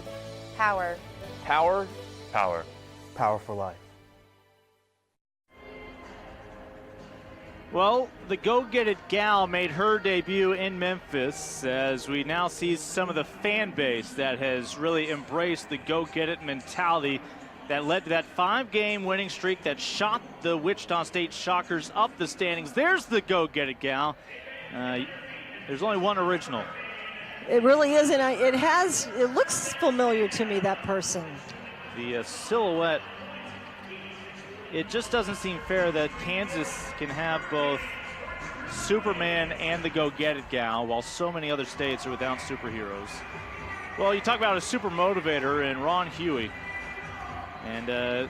Power. Power. Power. Power for life. Well, the Go Get It gal made her debut in Memphis as we now see some of the fan base that has really embraced the Go Get It mentality that led to that 5-game winning streak that shot the Wichita State Shockers up the standings. There's the Go Get It gal. There's only one original. It really is, and it looks familiar to me, that person. The silhouette, it just doesn't seem fair that Kansas can have both Superman and the go-get-it gal while so many other states are without superheroes. Well, you talk about a super motivator in Ron Huey. And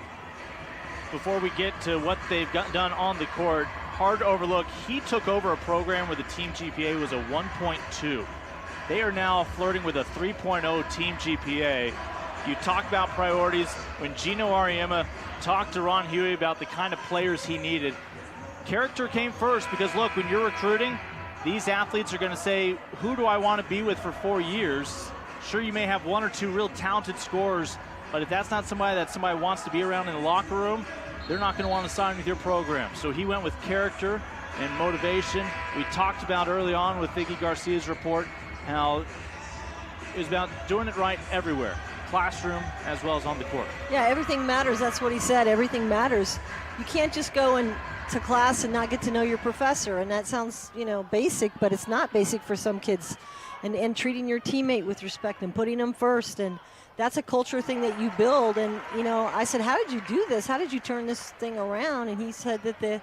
before we get to what they've done on the court, hard to overlook, he took over a program where the team GPA was a 1.2. They are now flirting with a 3.0 team GPA. You talk about priorities. When Gino Auriemma talked to Ron Huey about the kind of players he needed, character came first, because look, when you're recruiting, these athletes are going to say, who do I want to be with for 4 years? Sure, you may have one or two real talented scorers, but if that's not somebody that somebody wants to be around in the locker room, they're not going to want to sign with your program. So he went with character and motivation. We talked about early on with Vicky Garcia's report how it was about doing it right everywhere, classroom as well as on the court. Yeah, everything matters. That's what he said. Everything matters. You can't just go to class and not get to know your professor. And that sounds, basic, but it's not basic for some kids. And treating your teammate with respect and putting them first. And that's a culture thing that you build. And, I said, how did you do this? How did you turn this thing around? And he said that the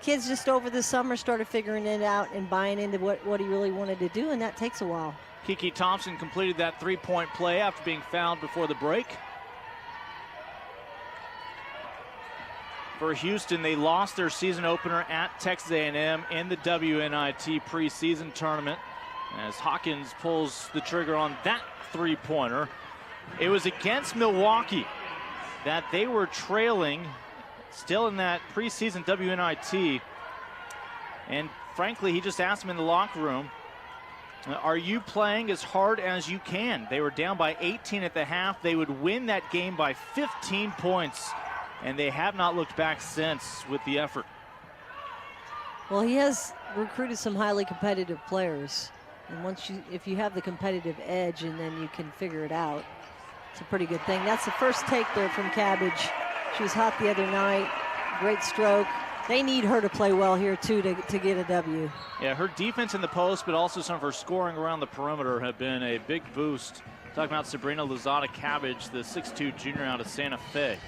kids just over the summer started figuring it out and buying into what he really wanted to do, and that takes a while. Kiki Thompson completed that three-point play after being fouled before the break. For Houston, they lost their season opener at Texas A&M in the WNIT preseason tournament as Hawkins pulls the trigger on that three-pointer. It was against Milwaukee that they were trailing, still in that preseason WNIT. And frankly, he just asked him in the locker room, are you playing as hard as you can? They were down by 18 at the half. They would win that game by 15 points, and they have not looked back since with the effort. Well, he has recruited some highly competitive players. And if you have the competitive edge and then you can figure it out, it's a pretty good thing. That's the first take there from Cabbage. She was hot the other night. Great stroke. They need her to play well here, too, to get a W. Yeah, her defense in the post, but also some of her scoring around the perimeter have been a big boost. Talking about Sabrina Lozada Cabbage, the 6'2 junior out of Santa Fe.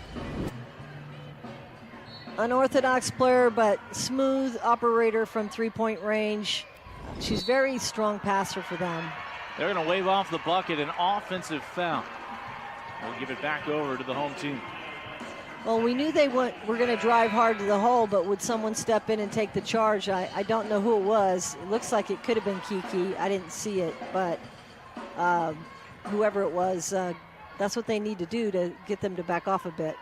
Unorthodox player, but smooth operator from three-point range. She's very strong passer for them. They're going to wave off the bucket, an offensive foul. We'll give it back over to the home team. Well, we knew they were going to drive hard to the hole, but would someone step in and take the charge? I don't know who it was. It looks like it could have been Kiki. I didn't see it, but whoever it was, that's what they need to do to get them to back off a bit.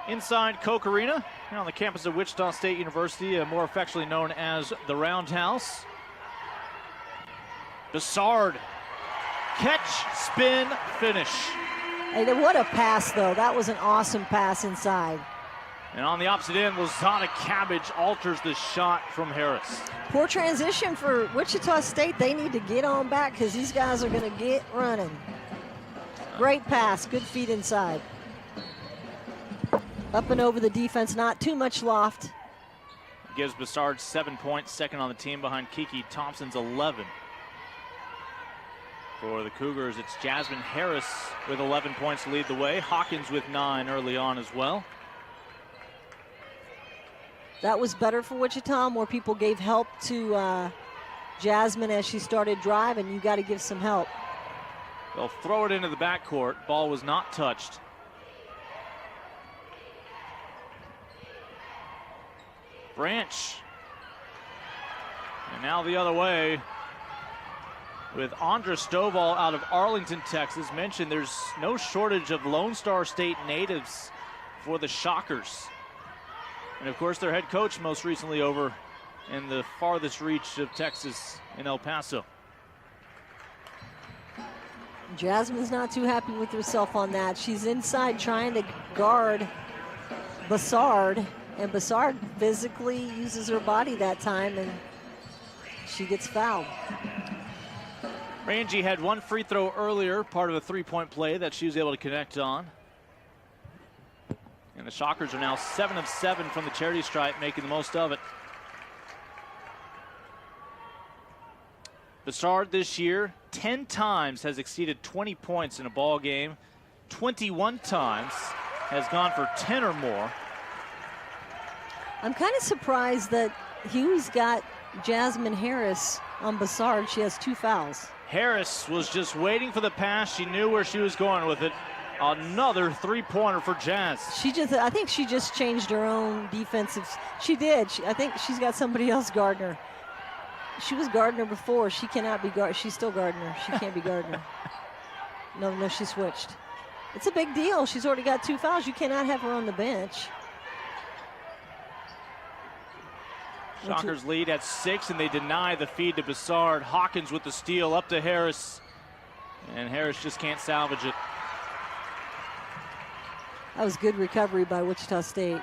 Inside Koch Arena, here on the campus of Wichita State University, more affectionately known as the Roundhouse. Bessard, catch, spin, finish. Hey, what a pass, though. That was an awesome pass inside. And on the opposite end, Lozada Cabbage alters the shot from Harris. Poor transition for Wichita State. They need to get on back because these guys are going to get running. Great pass, good feet inside. Up and over the defense, not too much loft. Gives Bessard 7 points, second on the team behind Kiki Thompson's 11. For the Cougars, it's Jasmine Harris with 11 points to lead the way. Hawkins with 9 early on as well. That was better for Wichita. More people gave help to Jasmine as she started driving. You got to give some help. They'll throw it into the backcourt. Ball was not touched. Branch. And now the other way with Andra Stovall out of Arlington, Texas. Mentioned there's no shortage of Lone Star State natives for the Shockers. And of course their head coach most recently over in the farthest reach of Texas in El Paso. Jasmine's not too happy with herself on that. She's inside trying to guard Bessard, and Bessard physically uses her body that time, and she gets fouled. Rangy had one free throw earlier, part of a three-point play that she was able to connect on. And the Shockers are now 7 of 7 from the charity stripe, making the most of it. Bessard this year 10 times has exceeded 20 points in a ball game. 21 times has gone for 10 or more. I'm kind of surprised that Huey's got Jasmine Harris on Bessard. She has 2 fouls. Harris was just waiting for the pass. She knew where she was going with it. Another 3-pointer for Jazz. I think she just changed her own defensive. She did. I think she's got somebody else guarding her. She was Gardner before. She cannot be She's still Gardner. She can't be Gardner. No, she switched. It's a big deal. She's already got 2 fouls. You cannot have her on the bench. Shockers lead at 6, and they deny the feed to Bessard. Hawkins with the steal up to Harris. And Harris just can't salvage it. That was good recovery by Wichita State.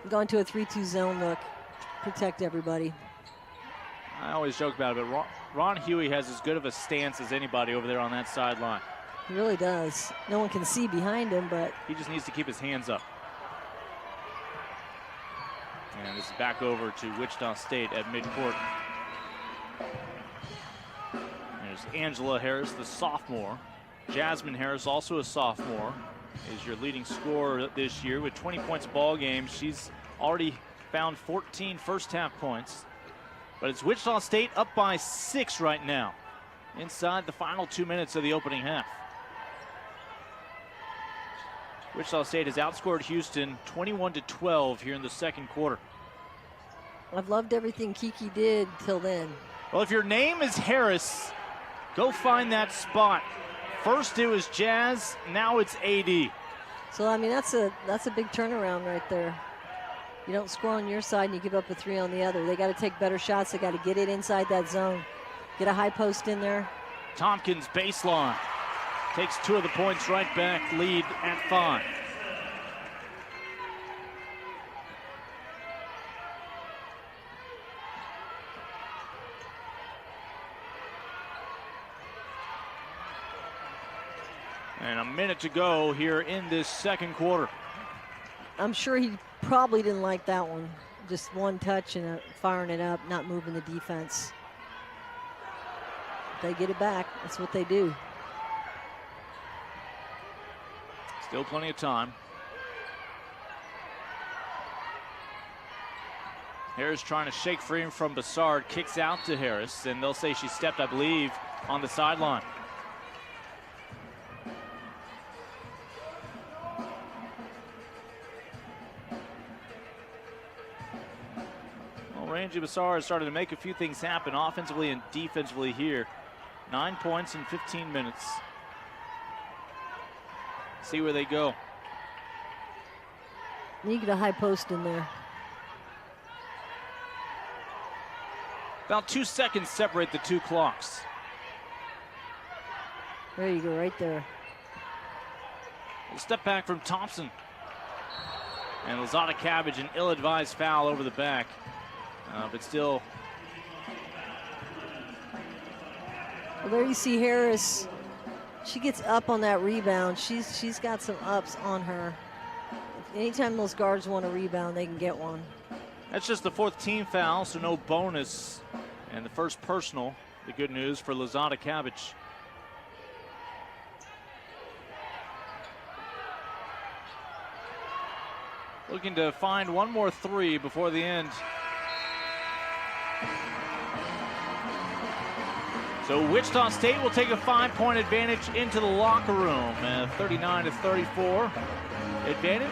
Going to a 3-2 zone look. Protect everybody. I always joke about it, but Ron Huey has as good of a stance as anybody over there on that sideline. He really does. No one can see behind him, but he just needs to keep his hands up. And this is back over to Wichita State at midcourt. There's Angela Harris, the sophomore. Jasmine Harris, also a sophomore, is your leading scorer this year with 20 points a ball game. She's already found 14 first-half points. But it's Wichita State up by 6 right now, inside the final 2 minutes of the opening half. Wichita State has outscored Houston 21-12 here in the second quarter. I've loved everything Kiki did till then. Well, if your name is Harris, go find that spot. First it was Jazz, now it's AD. So I mean that's a big turnaround right there. You don't score on your side and you give up a 3 on the other. They got to take better shots. They got to get it inside that zone. Get a high post in there. Tompkins baseline. Takes 2 of the points right back, lead at 5. And a minute to go here in this second quarter. I'm sure he probably didn't like that one. Just one touch and firing it up, not moving the defense. They get it back. That's what they do. Still plenty of time. Harris trying to shake free from Bessard. Kicks out to Harris, and they'll say she stepped, I believe, on the sideline. Rangy Bessard has started to make a few things happen offensively and defensively here. 9 points in 15 minutes. See where they go. You get a high post in there. About 2 seconds separate the 2 clocks. There you go, right there. A step back from Thompson. And Lozada Cabbage, an ill-advised foul over the back. But still. Well, there you see Harris. She gets up on that rebound. She's got some ups on her. Anytime those guards want a rebound, they can get one. That's just the 4th team foul, so no bonus. And the first personal, the good news for Lozada Cabbage. Looking to find one more 3 before the end. So Wichita State will take a 5-point advantage into the locker room. 39-34 advantage.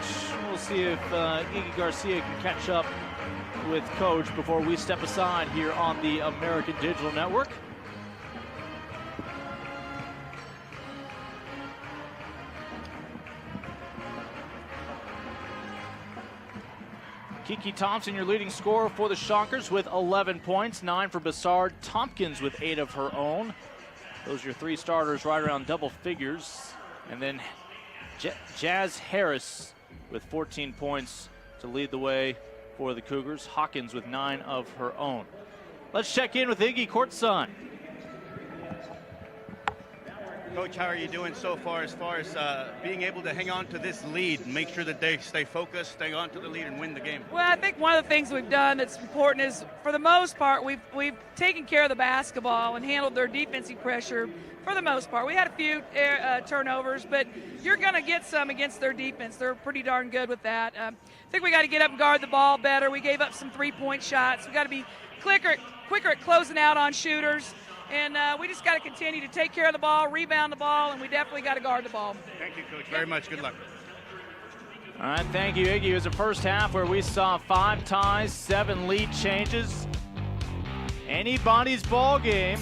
We'll see if Iggy Garcia can catch up with Coach before we step aside here on the American Digital Network. Kiki Thompson, your leading scorer for the Shockers with 11 points, 9 for Bessard. Tompkins with 8 of her own. Those are your 3 starters right around double figures. And then Jazz Harris with 14 points to lead the way for the Cougars. Hawkins with 9 of her own. Let's check in with Iggy courtside. Coach, how are you doing so far as being able to hang on to this lead and make sure that they stay focused, stay on to the lead, and win the game? Well, I think one of the things we've done that's important is, for the most part, we've taken care of the basketball and handled their defensive pressure for the most part. We had a few turnovers, but you're going to get some against their defense. They're pretty darn good with that. I think we got to get up and guard the ball better. We gave up some three-point shots. We got to be quicker at closing out on shooters. And we just got to continue to take care of the ball, rebound the ball, and we definitely got to guard the ball. Thank you, Coach, very much. Good luck. All right, thank you, Iggy. It was the first half where we saw 5 ties, 7 lead changes. Anybody's ball game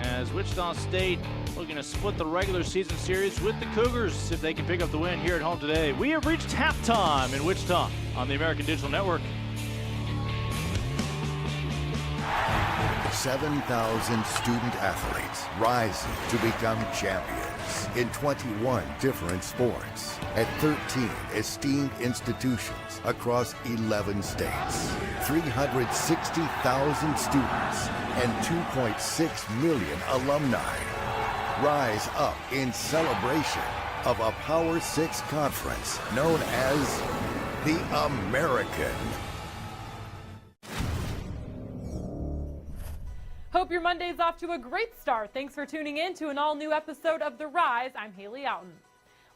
as Wichita State looking to split the regular season series with the Cougars if they can pick up the win here at home today. We have reached halftime in Wichita on the American Digital Network. 7,000 student athletes rising to become champions in 21 different sports at 13 esteemed institutions across 11 states. 360,000 students and 2.6 million alumni rise up in celebration of a Power 6 conference known as the American. Hope your Monday's off to a great start. Thanks for tuning in to an all-new episode of The Rise. I'm Haley Outen.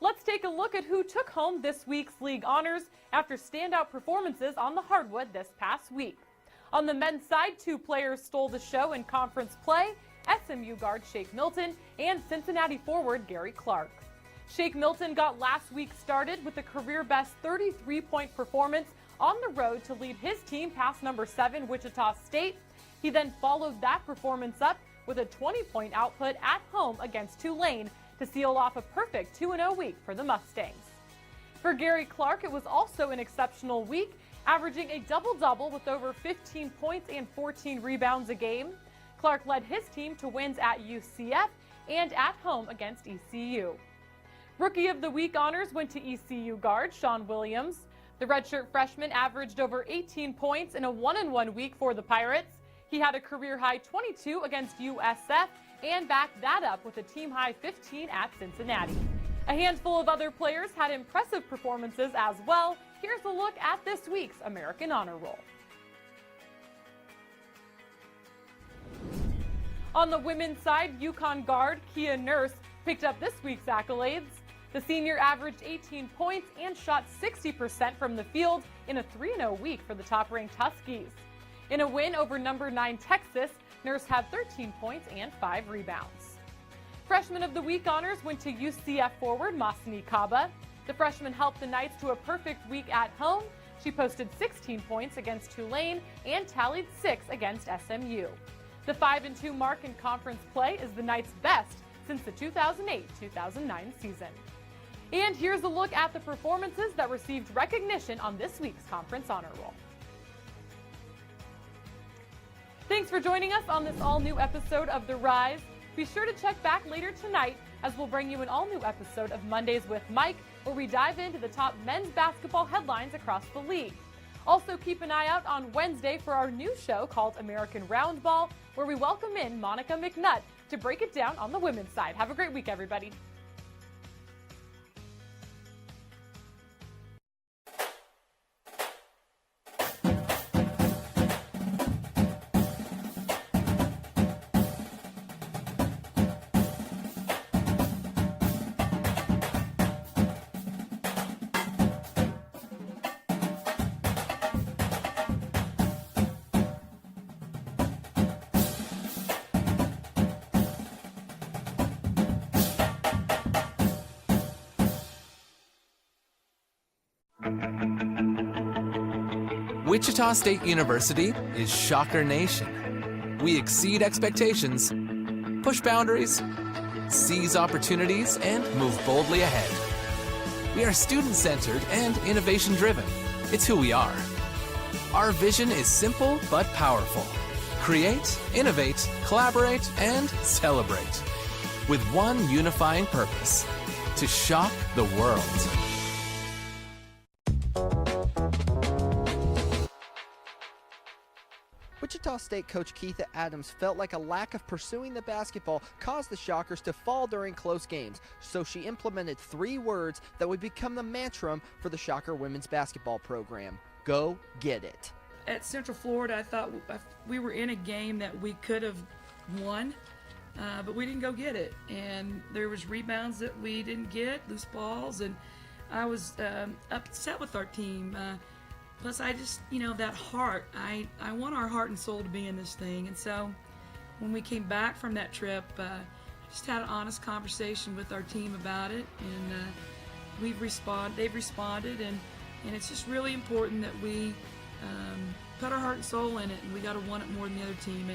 Let's take a look at who took home this week's league honors after standout performances on the hardwood this past week. On the men's side, 2 players stole the show in conference play, SMU guard Shake Milton and Cincinnati forward Gary Clark. Shake Milton got last week started with a career-best 33-point performance on the road to lead his team past number 7 Wichita State. He then followed that performance up with a 20-point output at home against Tulane to seal off a perfect 2-0 week for the Mustangs. For Gary Clark, it was also an exceptional week, averaging a double-double with over 15 points and 14 rebounds a game. Clark led his team to wins at UCF and at home against ECU. Rookie of the Week honors went to ECU guard Sean Williams. The redshirt freshman averaged over 18 points in a 1-on-1 week for the Pirates. He had a career-high 22 against USF and backed that up with a team-high 15 at Cincinnati. A handful of other players had impressive performances as well. Here's a look at this week's American Honor Roll. On the women's side, UConn guard Kia Nurse picked up this week's accolades. The senior averaged 18 points and shot 60% from the field in a 3-0 week for the top-ranked Huskies. In a win over number 9 Texas, Nurse had 13 points and 5 rebounds. Freshman of the Week honors went to UCF forward Masani Kaba. The freshman helped the Knights to a perfect week at home. She posted 16 points against Tulane and tallied 6 against SMU. The 5-2 mark in conference play is the Knights' best since the 2008-2009 season. And here's a look at the performances that received recognition on this week's Conference Honor Roll. Thanks for joining us on this all-new episode of The Rise. Be sure to check back later tonight as we'll bring you an all-new episode of Mondays with Mike, where we dive into the top men's basketball headlines across the league. Also, keep an eye out on Wednesday for our new show called American Roundball, where we welcome in Monica McNutt to break it down on the women's side. Have a great week, everybody. Wichita State University is Shocker Nation. We exceed expectations, push boundaries, seize opportunities, and move boldly ahead. We are student-centered and innovation-driven. It's who we are. Our vision is simple but powerful. Create, innovate, collaborate, and celebrate. With one unifying purpose: to shock the world. Wichita State coach Wichita Adams felt like a lack of pursuing the basketball caused the Shockers to fall during close games, so she implemented 3 words that would become the mantra for the Shocker women's basketball program: go get it. At Central Florida, I thought we were in a game that we could have won, but we didn't go get it. And there was rebounds that we didn't get, loose balls, and I was upset with our team. Plus, I just, that heart, I want our heart and soul to be in this thing. And so when we came back from that trip, just had an honest conversation with our team about it, and they've responded, and it's just really important that we put our heart and soul in it, and we got to want it more than the other team.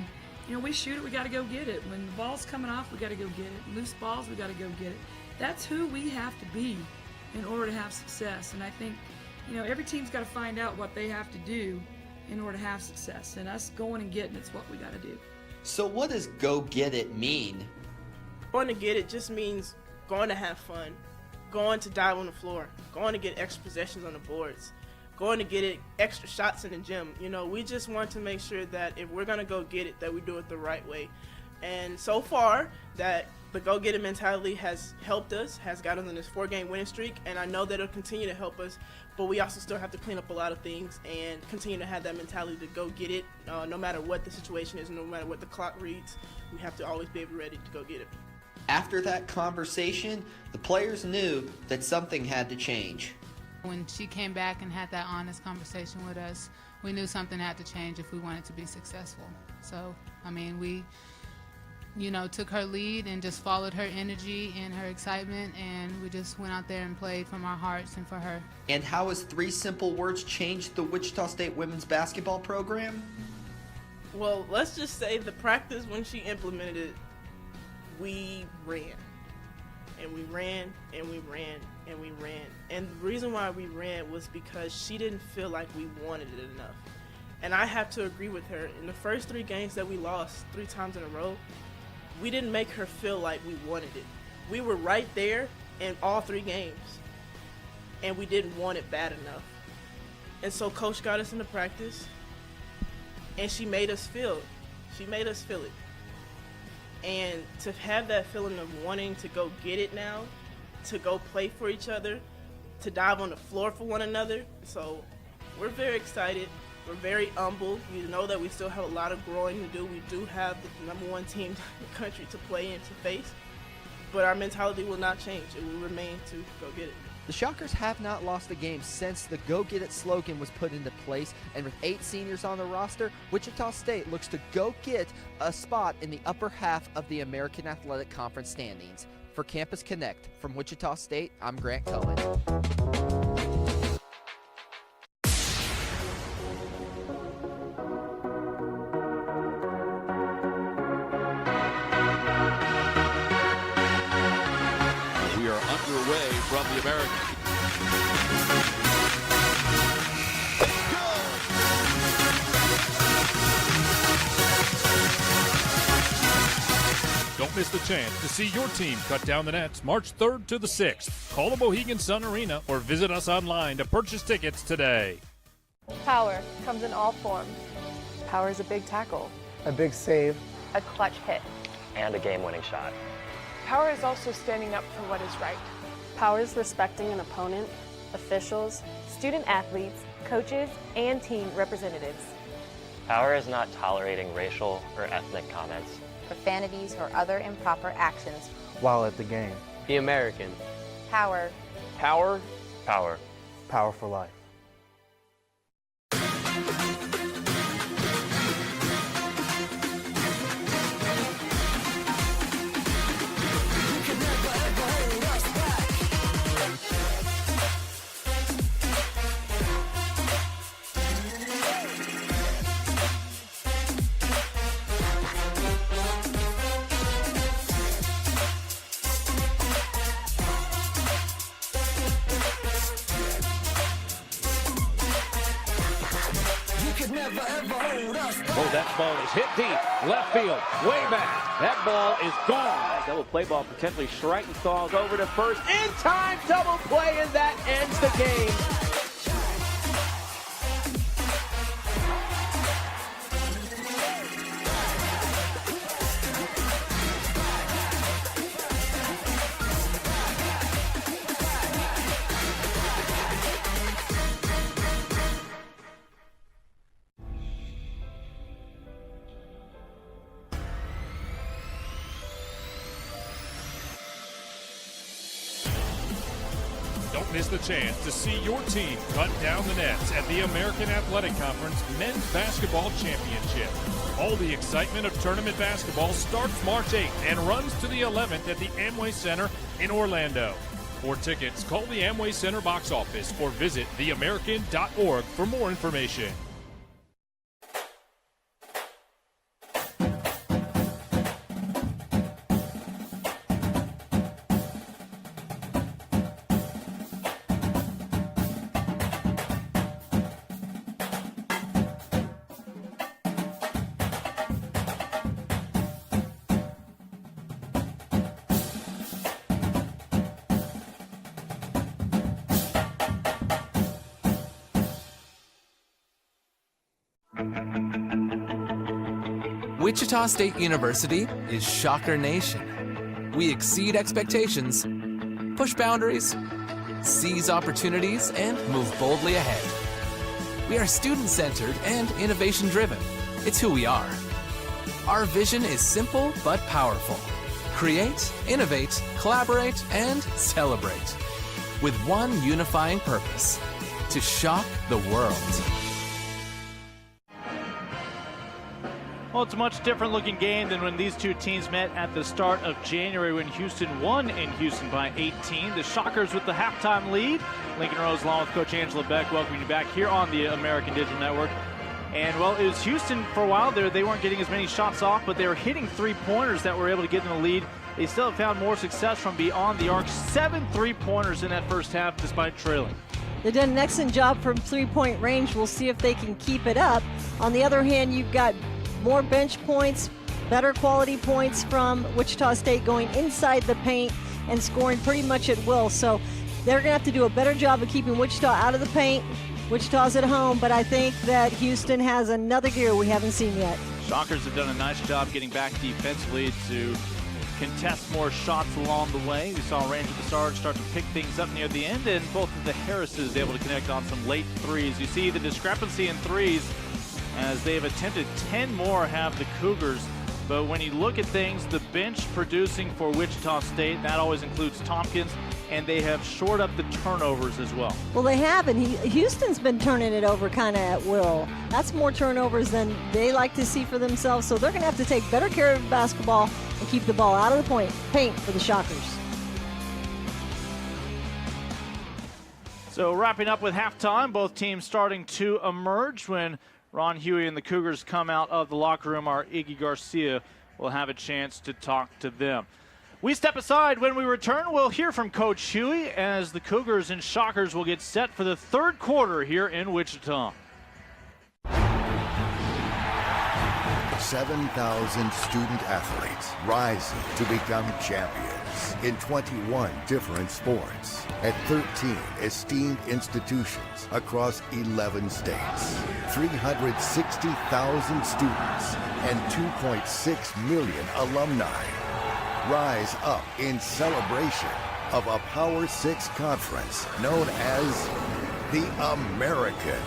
And we shoot it, we got to go get it. When the ball's coming off, we got to go get it. Loose balls, we got to go get it. That's who we have to be in order to have success. And I think, every team's got to find out what they have to do in order to have success. And us going and getting it's what we got to do. So what does go get it mean? Going to get it just means going to have fun, going to dive on the floor, going to get extra possessions on the boards, going to get it extra shots in the gym. We just want to make sure that if we're going to go get it, that we do it the right way. And so far, that the go-get-it mentality has helped us, has got us on this 4-game winning streak, and I know that it'll continue to help us, but we also still have to clean up a lot of things and continue to have that mentality to go get it, no matter what the situation is, no matter what the clock reads. We have to always be ready to go get it. After that conversation, the players knew that something had to change. When she came back and had that honest conversation with us, we knew something had to change if we wanted to be successful. So, we took her lead and just followed her energy and her excitement, and we just went out there and played from our hearts and for her. And how has 3 simple words changed the Wichita State women's basketball program? Well, let's just say the practice, when she implemented it, we ran. And we ran, and we ran, and we ran. And the reason why we ran was because she didn't feel like we wanted it enough. And I have to agree with her. In the first 3 games that we lost 3 times in a row, we didn't make her feel like we wanted it. We were right there in all 3 games, and we didn't want it bad enough. And so Coach got us into practice, and she made us feel it. She made us feel it. And to have that feeling of wanting to go get it now, to go play for each other, to dive on the floor for one another. So we're very excited. We're very humble. We know that we still have a lot of growing to do. We do have the #1 team in the country to play and to face. But our mentality will not change. It will remain to go get it. The Shockers have not lost a game since the Go Get It slogan was put into place, and with 8 seniors on the roster, Wichita State looks to go get a spot in the upper half of the American Athletic Conference standings. For Campus Connect, from Wichita State, I'm Grant Cohen. We are underway from the American. Don't miss the chance to see your team cut down the nets March 3rd to the 6th. Call the Mohegan Sun Arena or visit us online to purchase tickets today. Power comes in all forms. Power is a big tackle, A big save, a clutch hit. And a game-winning shot. Power is also standing up for what is right. Power is respecting an opponent, officials, Student athletes, coaches, and team representatives. Power is not tolerating racial or ethnic comments. profanities, or other improper actions. while at the game. The American. Power. Power. Power. Power for life. Oh, that ball is hit deep. Left field. Way back. That ball is gone. Double play ball potentially Schreitenthal's over to first. In time, double play, and that ends the game. miss the chance to see your team cut down the nets at the American Athletic Conference Men's Basketball Championship. All the excitement of tournament basketball starts March 8th and runs to the 11th at the Amway Center in Orlando. For tickets, call the Amway Center box office or visit theamerican.org for more information. Wichita State University is Shocker Nation. We exceed expectations, push boundaries, seize opportunities, and move boldly ahead. We are student-centered and innovation-driven. It's who we are. Our vision is simple but powerful. Create, innovate, collaborate, and celebrate. With one unifying purpose: to shock the world. Well, it's a much different looking game than when these two teams met at the start of January when Houston won in Houston by 18. The Shockers with the halftime lead. Lincoln Rose along with Coach Angela Beck welcoming you back here on the American Digital Network. And, well, it was Houston for a while there. They weren't getting as many shots off, but they were hitting three-pointers that were able to get them the lead. They still have found more success from beyond the arc. 7 3-pointers in that first half despite trailing. They've done an excellent job from three-point range. We'll see if they can keep it up. On the other hand, you've got more bench points, better quality points from Wichita State going inside the paint and scoring pretty much at will. So they're going to have to do a better job of keeping Wichita out of the paint. Wichita's at home, but I think that Houston has another gear we haven't seen yet. Shockers have done a nice job getting back defensively to contest more shots along the way. We saw Ranger Bessard start to pick things up near the end, and both of the Harrises able to connect on some late threes. You see the discrepancy in threes as they've attempted 10 more have the Cougars. But when you look at things, the bench producing for Wichita State, that always includes Tompkins, and they have shored up the turnovers as well. Well, they have, and Houston's been turning it over kind of at will. That's more turnovers than they like to see for themselves, so they're going to have to take better care of the basketball and keep the ball out of the paint for the Shockers. So wrapping up with halftime, both teams starting to emerge. When Ron Huey and the Cougars come out of the locker room, our Iggy Garcia will have a chance to talk to them. We step aside. When we return, we'll hear from Coach Huey as the Cougars and Shockers will get set for the third quarter here in Wichita. 7,000 student athletes rising to become champions in 21 different sports at 13 esteemed institutions across 11 states. 360,000 students and 2.6 million alumni rise up in celebration of a Power 6 conference known as the American.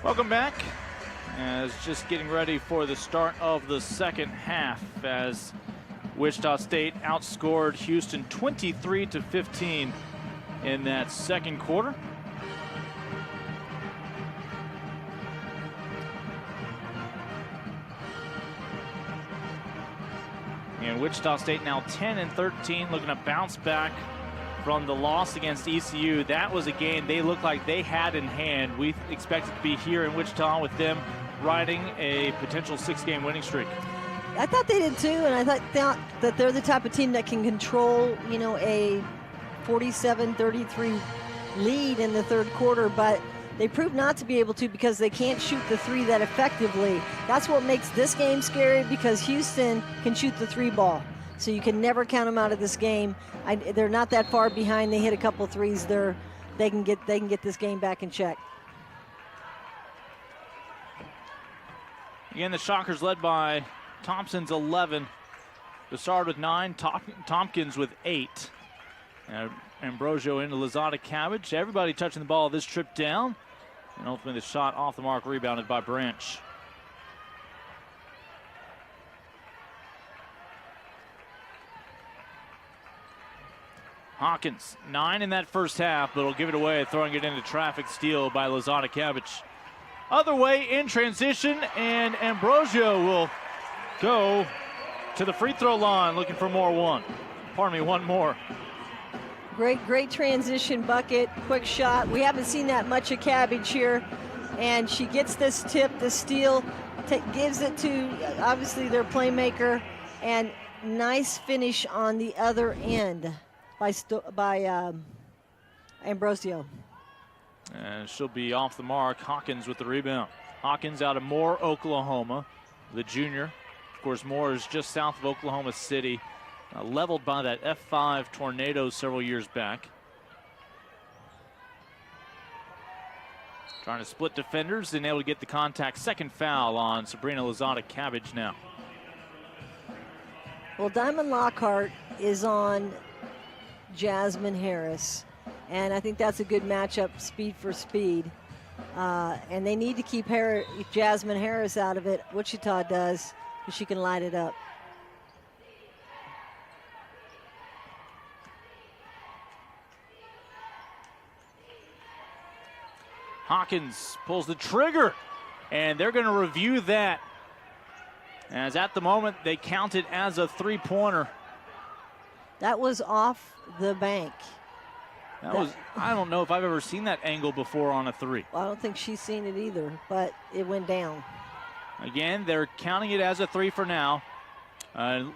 Welcome back. As just getting ready for the start of the second half as Wichita State outscored Houston 23-15 in that second quarter. And Wichita State now 10-13, looking to bounce back from the loss against ECU. That was a game they looked like they had in hand. We expect it to be here in Wichita with them riding a potential 6-game winning streak. I thought they did too, and I thought that they're the type of team that can control, a 47-33 lead in the third quarter, but they proved not to be able to because they can't shoot the three that effectively. That's what makes this game scary, because Houston can shoot the three ball. So you can never count them out of this game. They're not that far behind. They hit a couple threes. They can get this game back in check. Again, the Shockers led by Thompson's 11, Bessard with 9, Tompkins with 8. Ambrosio into Lozada Cabbage. Everybody touching the ball this trip down. And ultimately the shot off the mark, rebounded by Branch. Hawkins, 9 in that first half, but will give it away, throwing it into traffic, steal by Lozada Cabbage. Other way in transition, and Ambrosio will go to the free throw line looking for one more. Great transition bucket, quick shot. We haven't seen that much of Cabbage here, and she gets this tip, the steal, gives it to obviously their playmaker, and nice finish on the other end by Ambrosio. And she'll be off the mark. Hawkins with the rebound. Hawkins out of Moore, Oklahoma, the junior. Of course, Moore is just south of Oklahoma City, leveled by that F5 tornado several years back. Trying to split defenders and able to get the contact. Second foul on Sabrina Lozada Cabbage now. Well, Diamond Lockhart is on Jasmine Harris, and I think that's a good matchup, speed for speed. And they need to keep Jasmine Harris out of it. Wichita does, because she can light it up. Hawkins pulls the trigger, and they're going to review that, as at the moment they count it as a three-pointer. That was off the bank. I don't know if I've ever seen that angle before on a three. Well, I don't think she's seen it either, but it went down. Again, they're counting it as a three for now. And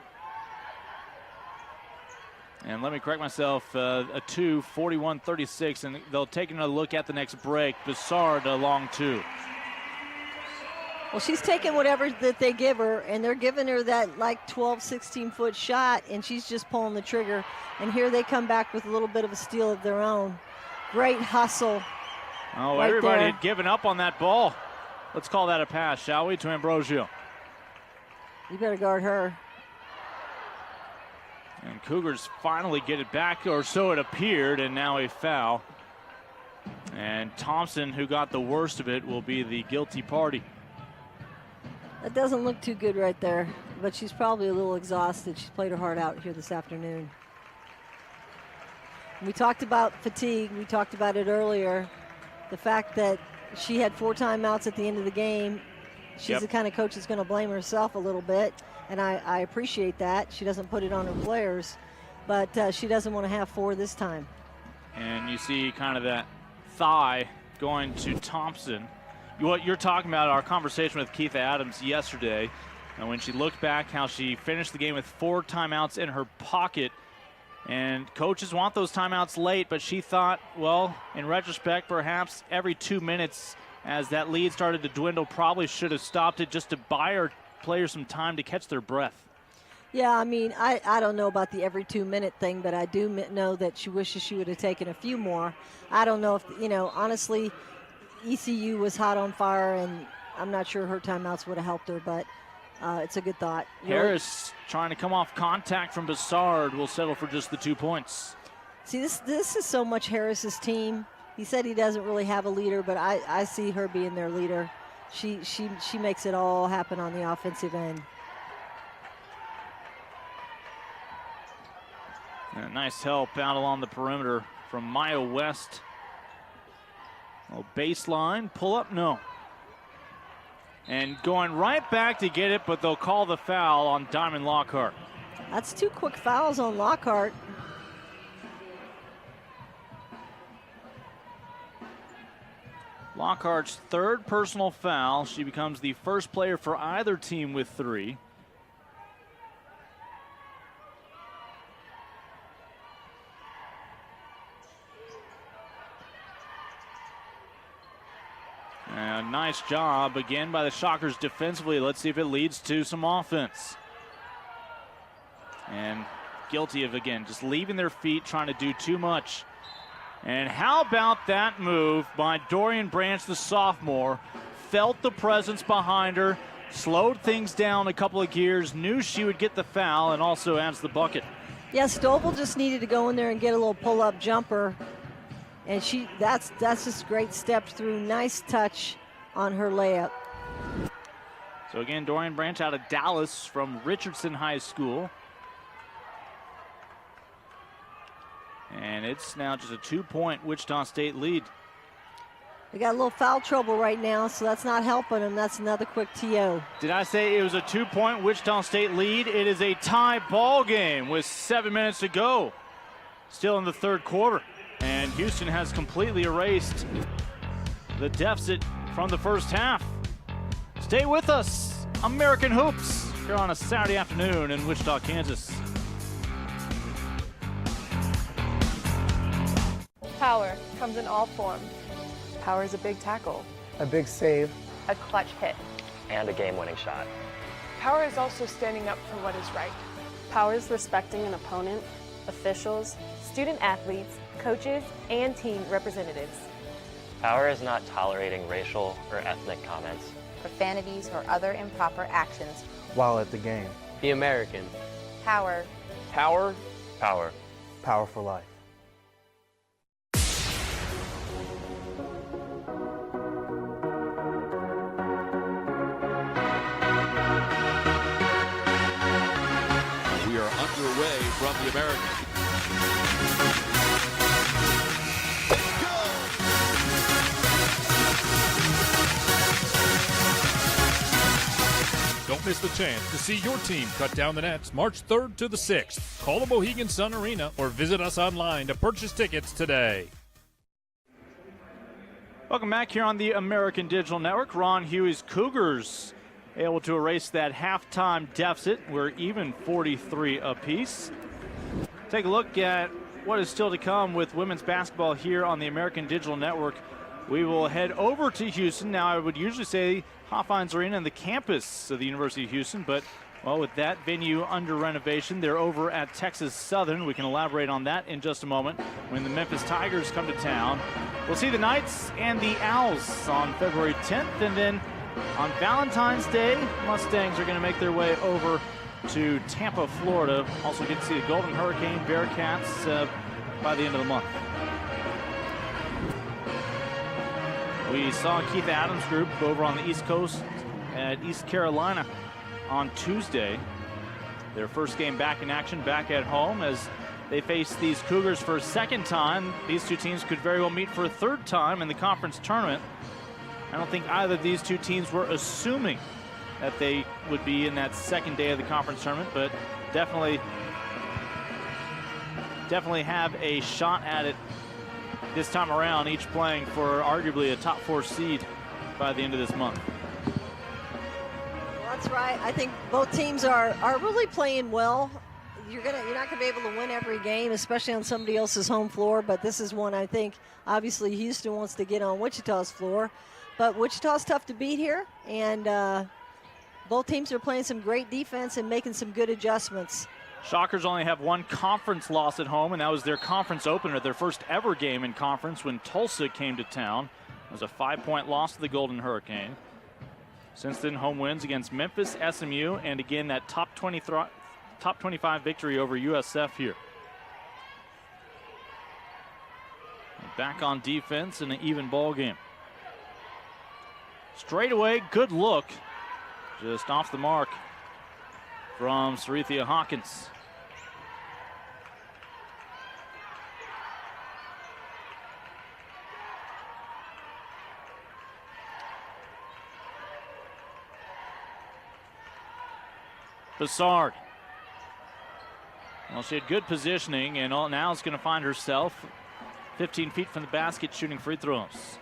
let me correct myself, a 2, 41-36, and they'll take another look at the next break. Bessard a long two. Well, she's taking whatever that they give her, and they're giving her that like 12, 16-foot shot, and she's just pulling the trigger. And here they come back with a little bit of a steal of their own. Great hustle. Oh, right everybody there. had given up on that ball. Let's call that a pass, shall we, to Ambrosio. You better guard her. And Cougars finally get it back, or so it appeared, and now a foul. And Thompson, who got the worst of it, will be the guilty party. That doesn't look too good right there, but she's probably a little exhausted. She's played her heart out here this afternoon. We talked about fatigue. We talked about it earlier. The fact that she had 4 timeouts at the end of the game. She's the kind of coach that's going to blame herself a little bit, and I appreciate that. She doesn't put it on her players, but she doesn't want to have 4 this time. And you see kind of that thigh going to Thompson. What you're talking about, our conversation with Keitha Adams yesterday, and when she looked back how she finished the game with 4 timeouts in her pocket. And coaches want those timeouts late, but she thought, well, in retrospect, perhaps every 2 minutes as that lead started to dwindle, probably should have stopped it just to buy her players some time to catch their breath. Yeah, I mean, I don't know about the every 2 minute thing, but I do know that she wishes she would have taken a few more. I don't know if, honestly, ECU was hot on fire, and I'm not sure her timeouts would have helped her, but it's a good thought. Harris trying to come off contact from Bessard will settle for just the 2 points. See, this is so much Harris's team. He said he doesn't really have a leader, but I see her being their leader. She makes it all happen on the offensive end. And a nice help out along the perimeter from Maya West. Oh, baseline, pull up, no. And going right back to get it, but they'll call the foul on Diamond Lockhart. That's 2 quick fouls on Lockhart. Lockhart's 3rd personal foul. She becomes the first player for either team with 3. And nice job again by the Shockers defensively. Let's see if it leads to some offense. And guilty of, again, just leaving their feet, trying to do too much. And how about that move by Dorian Branch, the sophomore? Felt the presence behind her, slowed things down a couple of gears, knew she would get the foul, and also adds the bucket. Yeah, Stovall just needed to go in there and get a little pull-up jumper. And that's just great steps through. Nice touch on her layup. So again, Dorian Branch out of Dallas from Richardson High School. And it's now just a 2-point Wichita State lead. They got a little foul trouble right now, so that's not helping them. That's another quick TO. Did I say it was a 2-point Wichita State lead? It is a tie ball game with 7 minutes to go. Still in the third quarter. And Houston has completely erased the deficit from the first half. Stay with us. American Hoops here on a Saturday afternoon in Wichita, Kansas. Power comes in all forms. Power is a big tackle, a big save, a clutch hit, and a game-winning shot. Power is also standing up for what is right. Power is respecting an opponent, officials, student athletes, coaches, and team representatives. Power is not tolerating racial or ethnic comments, profanities, or other improper actions while at the game. The American. Power. Power. Power. Power for life. Underway from the American. Don't miss the chance to see your team cut down the nets March 3rd to the 6th. Call the Mohegan Sun Arena or visit us online to purchase tickets today. Welcome back here on the American Digital Network. Ron Huey's Cougars able to erase that halftime deficit. We're even 43 apiece. Take a look at what is still to come with women's basketball here on the American Digital Network. We will head over to Houston. Now, I would usually say Hofheinz Arena and the campus of the University of Houston, but, well, with that venue under renovation, they're over at Texas Southern. We can elaborate on that in just a moment when the Memphis Tigers come to town. We'll see the Knights and the Owls on February 10th, and then on Valentine's Day, Mustangs are going to make their way over to Tampa, Florida. Also get to see the Golden Hurricane Bearcats by the end of the month. We saw Keith Adams' group over on the East Coast at East Carolina on Tuesday. Their first game back in action, back at home as they face these Cougars for a second time. These two teams could very well meet for a third time in the conference tournament. I don't think either of these two teams were assuming that they would be in that second day of the conference tournament, but definitely have a shot at it this time around, each playing for arguably a top 4 seed by the end of this month. Well, that's right. I think both teams are really playing well. You're not gonna be able to win every game, especially on somebody else's home floor, but this is one I think obviously Houston wants to get on Wichita's floor. But Wichita's tough to beat here, and both teams are playing some great defense and making some good adjustments. Shockers only have one conference loss at home, and that was their conference opener, their first ever game in conference when Tulsa came to town. It was a 5-point loss to the Golden Hurricane. Since then, home wins against Memphis, SMU, and again that top 25 victory over USF here. Back on defense in an even ball game. Straight away, good look. Just off the mark from Sarithia Hawkins. Bessard. Well, she had good positioning, and now is going to find herself 15 feet from the basket shooting free throws.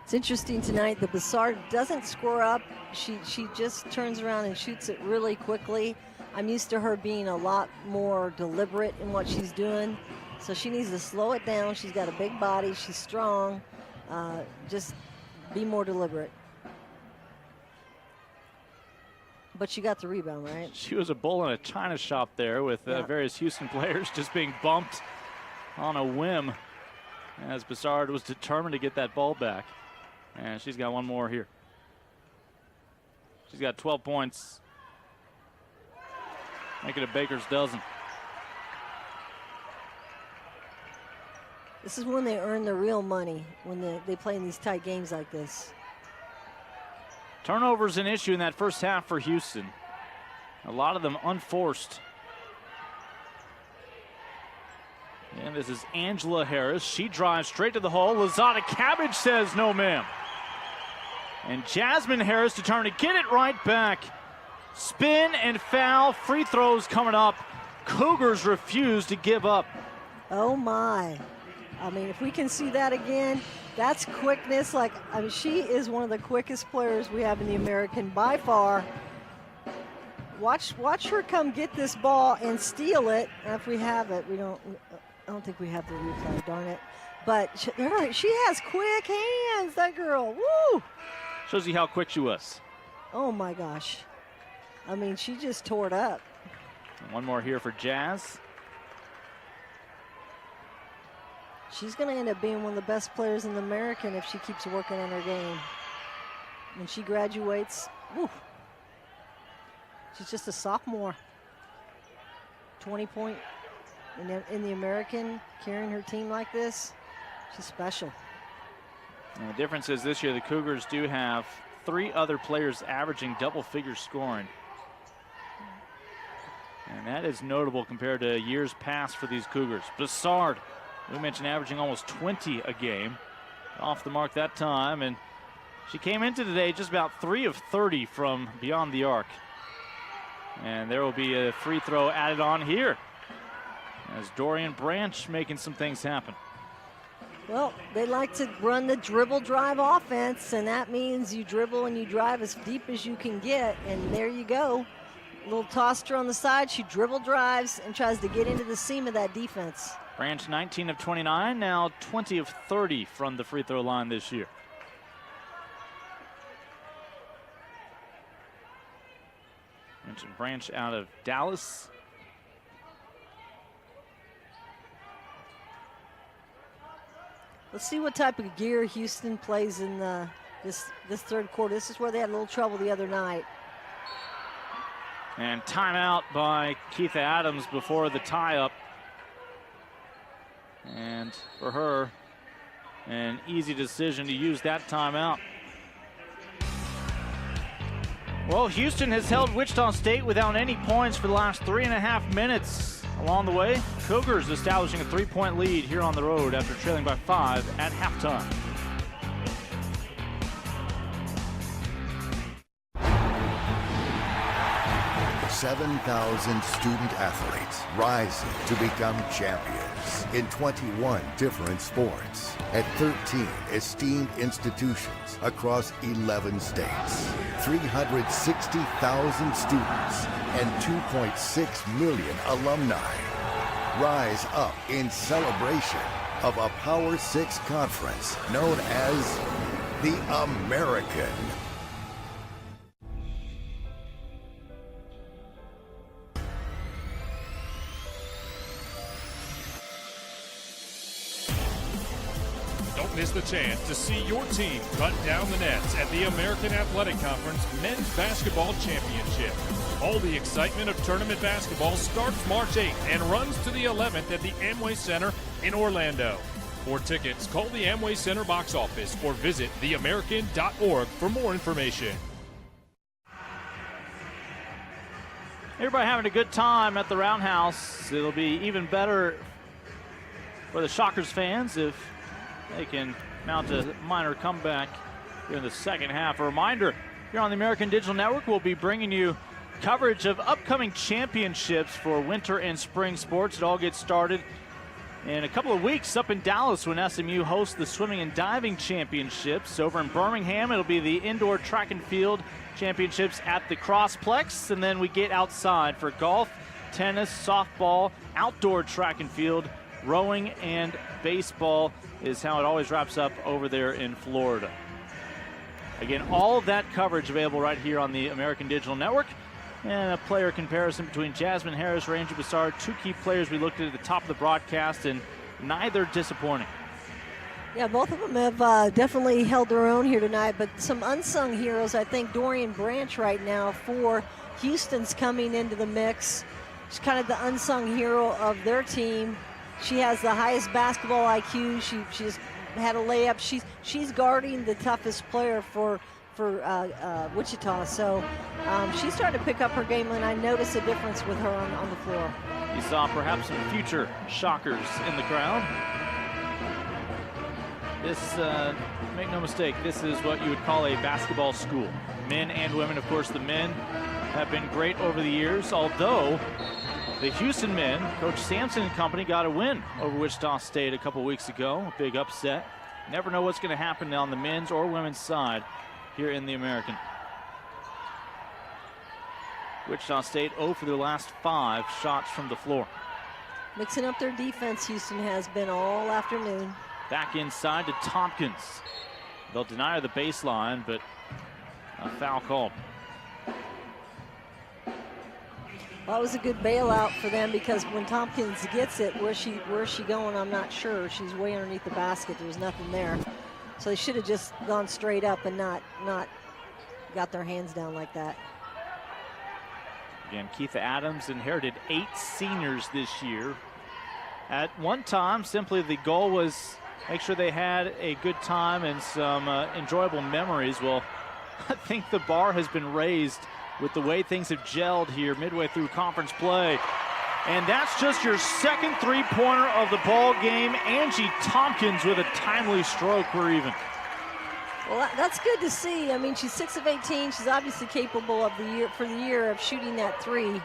It's interesting tonight that Bessard doesn't score up. She just turns around and shoots it really quickly. I'm used to her being a lot more deliberate in what she's doing. So she needs to slow it down. She's got a big body. She's strong. Just be more deliberate. But she got the rebound, right? She was a bull in a china shop there with various Houston players just being bumped on a whim as Bessard was determined to get that ball back. And she's got one more here. She's got 12 points. Make it a baker's dozen. This is when they earn their real money, when they play in these tight games like this. Turnovers an issue in that first half for Houston. A lot of them unforced. And this is Angela Harris. She drives straight to the hole. Lozada Cabbage says no, ma'am. And Jasmine Harris determined to get it right back. Spin and foul. Free throws coming up. Cougars refuse to give up. Oh, my. I mean, if we can see that again, that's quickness. She is one of the quickest players we have in the American by far. Watch her come get this ball and steal it. If we have it, I don't think we have the replay, darn it. But she has quick hands, that girl. Woo! Shows you how quick she was. Oh, my gosh. I mean, she just tore it up. And one more here for Jazz. She's going to end up being one of the best players in the American if she keeps working on her game. When she graduates, woo, she's just a sophomore. 20-point in the American, carrying her team like this, she's special. And the difference is this year the Cougars do have 3 other players averaging double-figure scoring. And that is notable compared to years past for these Cougars. Bessard, we mentioned averaging almost 20 a game. Off the mark that time, and she came into today just about 3 of 30 from beyond the arc. And there will be a free throw added on here as Dorian Branch making some things happen. Well, they like to run the dribble drive offense, and that means you dribble and you drive as deep as you can get, and there you go. A little toss-her on the side, she dribble drives and tries to get into the seam of that defense. Branch 19 of 29, now 20 of 30 from the free throw line this year. Mentioned Branch out of Dallas. Let's see what type of gear Houston plays in this third quarter. This is where they had a little trouble the other night. And timeout by Keitha Adams before the tie-up. And for her, an easy decision to use that timeout. Well, Houston has held Wichita State without any points for the last 3.5 minutes. Along the way, Cougars establishing a 3-point lead here on the road after trailing by 5 at halftime. $7,000 student athletes rising to become champions in 21 different sports at 13 esteemed institutions across 11 states. 360,000 students and 2.6 million alumni rise up in celebration of a Power 6 conference known as the American. Don't miss the chance to see your team cut down the nets at the American Athletic Conference Men's Basketball Championship. All the excitement of tournament basketball starts March 8th and runs to the 11th at the Amway Center in Orlando. For tickets, call the Amway Center box office or visit theamerican.org for more information. Everybody having a good time at the Roundhouse. It'll be even better for the Shockers fans if they can mount a minor comeback here in the second half. A reminder, here on the American Digital Network, we'll be bringing you coverage of upcoming championships for winter and spring sports. It all gets started in a couple of weeks up in Dallas when SMU hosts the swimming and diving championships. Over in Birmingham, it'll be the indoor track and field championships at the Crossplex. And then we get outside for golf, tennis, softball, outdoor track and field, rowing, and baseball is how it always wraps up over there in Florida. Again, all of that coverage available right here on the American Digital Network. And a player comparison between Jasmine Harris, Ranger Bessard, 2 key players we looked at the top of the broadcast, and neither disappointing. Yeah, both of them have definitely held their own here tonight, but some unsung heroes, I think Dorian Branch right now for Houston's coming into the mix. She's kind of the unsung hero of their team. She has the highest basketball IQ. She's had a layup. She's guarding the toughest player for Wichita. So she's starting to pick up her game, and I notice a difference with her on the floor. You saw perhaps some future Shockers in the crowd. This, make no mistake, this is what you would call a basketball school. Men and women, of course, the men have been great over the years, although the Houston men, Coach Sampson and company, got a win over Wichita State a couple weeks ago, a big upset. Never know what's going to happen on the men's or women's side here in the American. Wichita State 0 for their last 5 shots from the floor. Mixing up their defense, Houston has been all afternoon. Back inside to Tompkins. They'll deny her the baseline, but a foul called. Well, it was a good bailout for them because when Tompkins gets it, where's she going? I'm not sure. She's way underneath the basket. There's nothing there. So they should have just gone straight up and not got their hands down like that. Again, Keitha Adams inherited 8 seniors this year. At one time, simply the goal was make sure they had a good time and some enjoyable memories. Well, I think the bar has been raised with the way things have gelled here midway through conference play. And that's just your second three-pointer of the ball game. Angie Tompkins with a timely stroke. We're even. Well, that's good to see. I mean, she's 6 of 18. She's obviously capable of for the year of shooting that 3.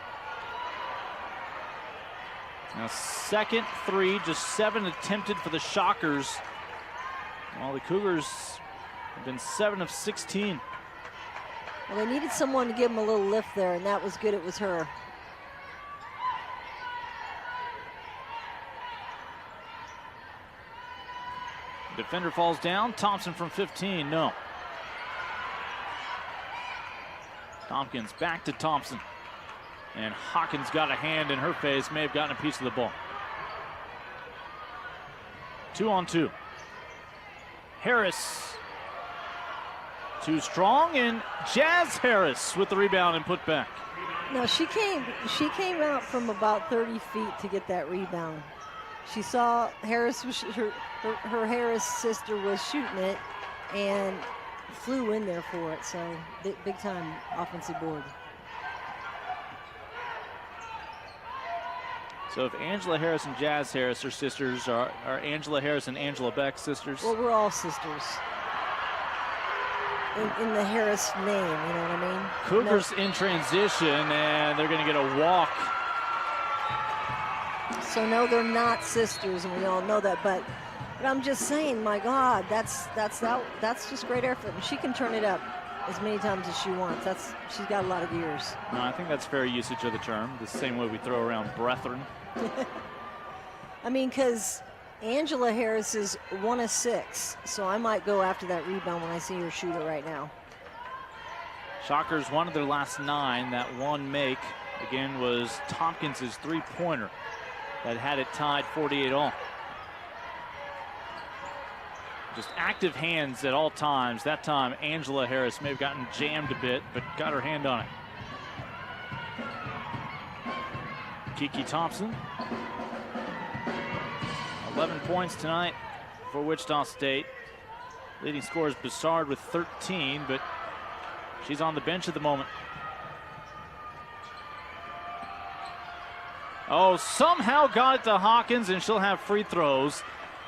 Now, second 3, just 7 attempted for the Shockers. While the Cougars have been 7 of 16. Well, they needed someone to give them a little lift there, and that was good. It was her. Defender falls down. Thompson from 15. No. Tompkins back to Thompson. And Hawkins got a hand in her face. May have gotten a piece of the ball. 2-on-2. Harris. Too strong, and Jazz Harris with the rebound and put back. No, she came out from about 30 feet to get that rebound. She saw Harris, her Harris sister was shooting it and flew in there for it. So big time offensive board. So if Angela Harris and Jazz Harris are sisters, are Angela Harris and Angela Beck sisters? Well, we're all sisters. In the Harris name, you know what I mean? Cougars in transition, and they're going to get a walk. So no, they're not sisters, and we all know that. But I'm just saying, my God, that's just great effort, and she can turn it up as many times as she wants. She's got a lot of gears. No, I think that's fair usage of the term. The same way we throw around brethren. I mean, because Angela Harris is 1 of 6, so I might go after that rebound when I see her shoot it right now. Shockers won of their last 9. That one make, again, was Tompkins' three-pointer that had it tied 48-all. Just active hands at all times. That time, Angela Harris may have gotten jammed a bit, but got her hand on it. Kiki Thompson. 11 points tonight for Wichita State. Leading scorer is Bessard with 13, but she's on the bench at the moment. Oh, somehow got it to Hawkins, and she'll have free throws.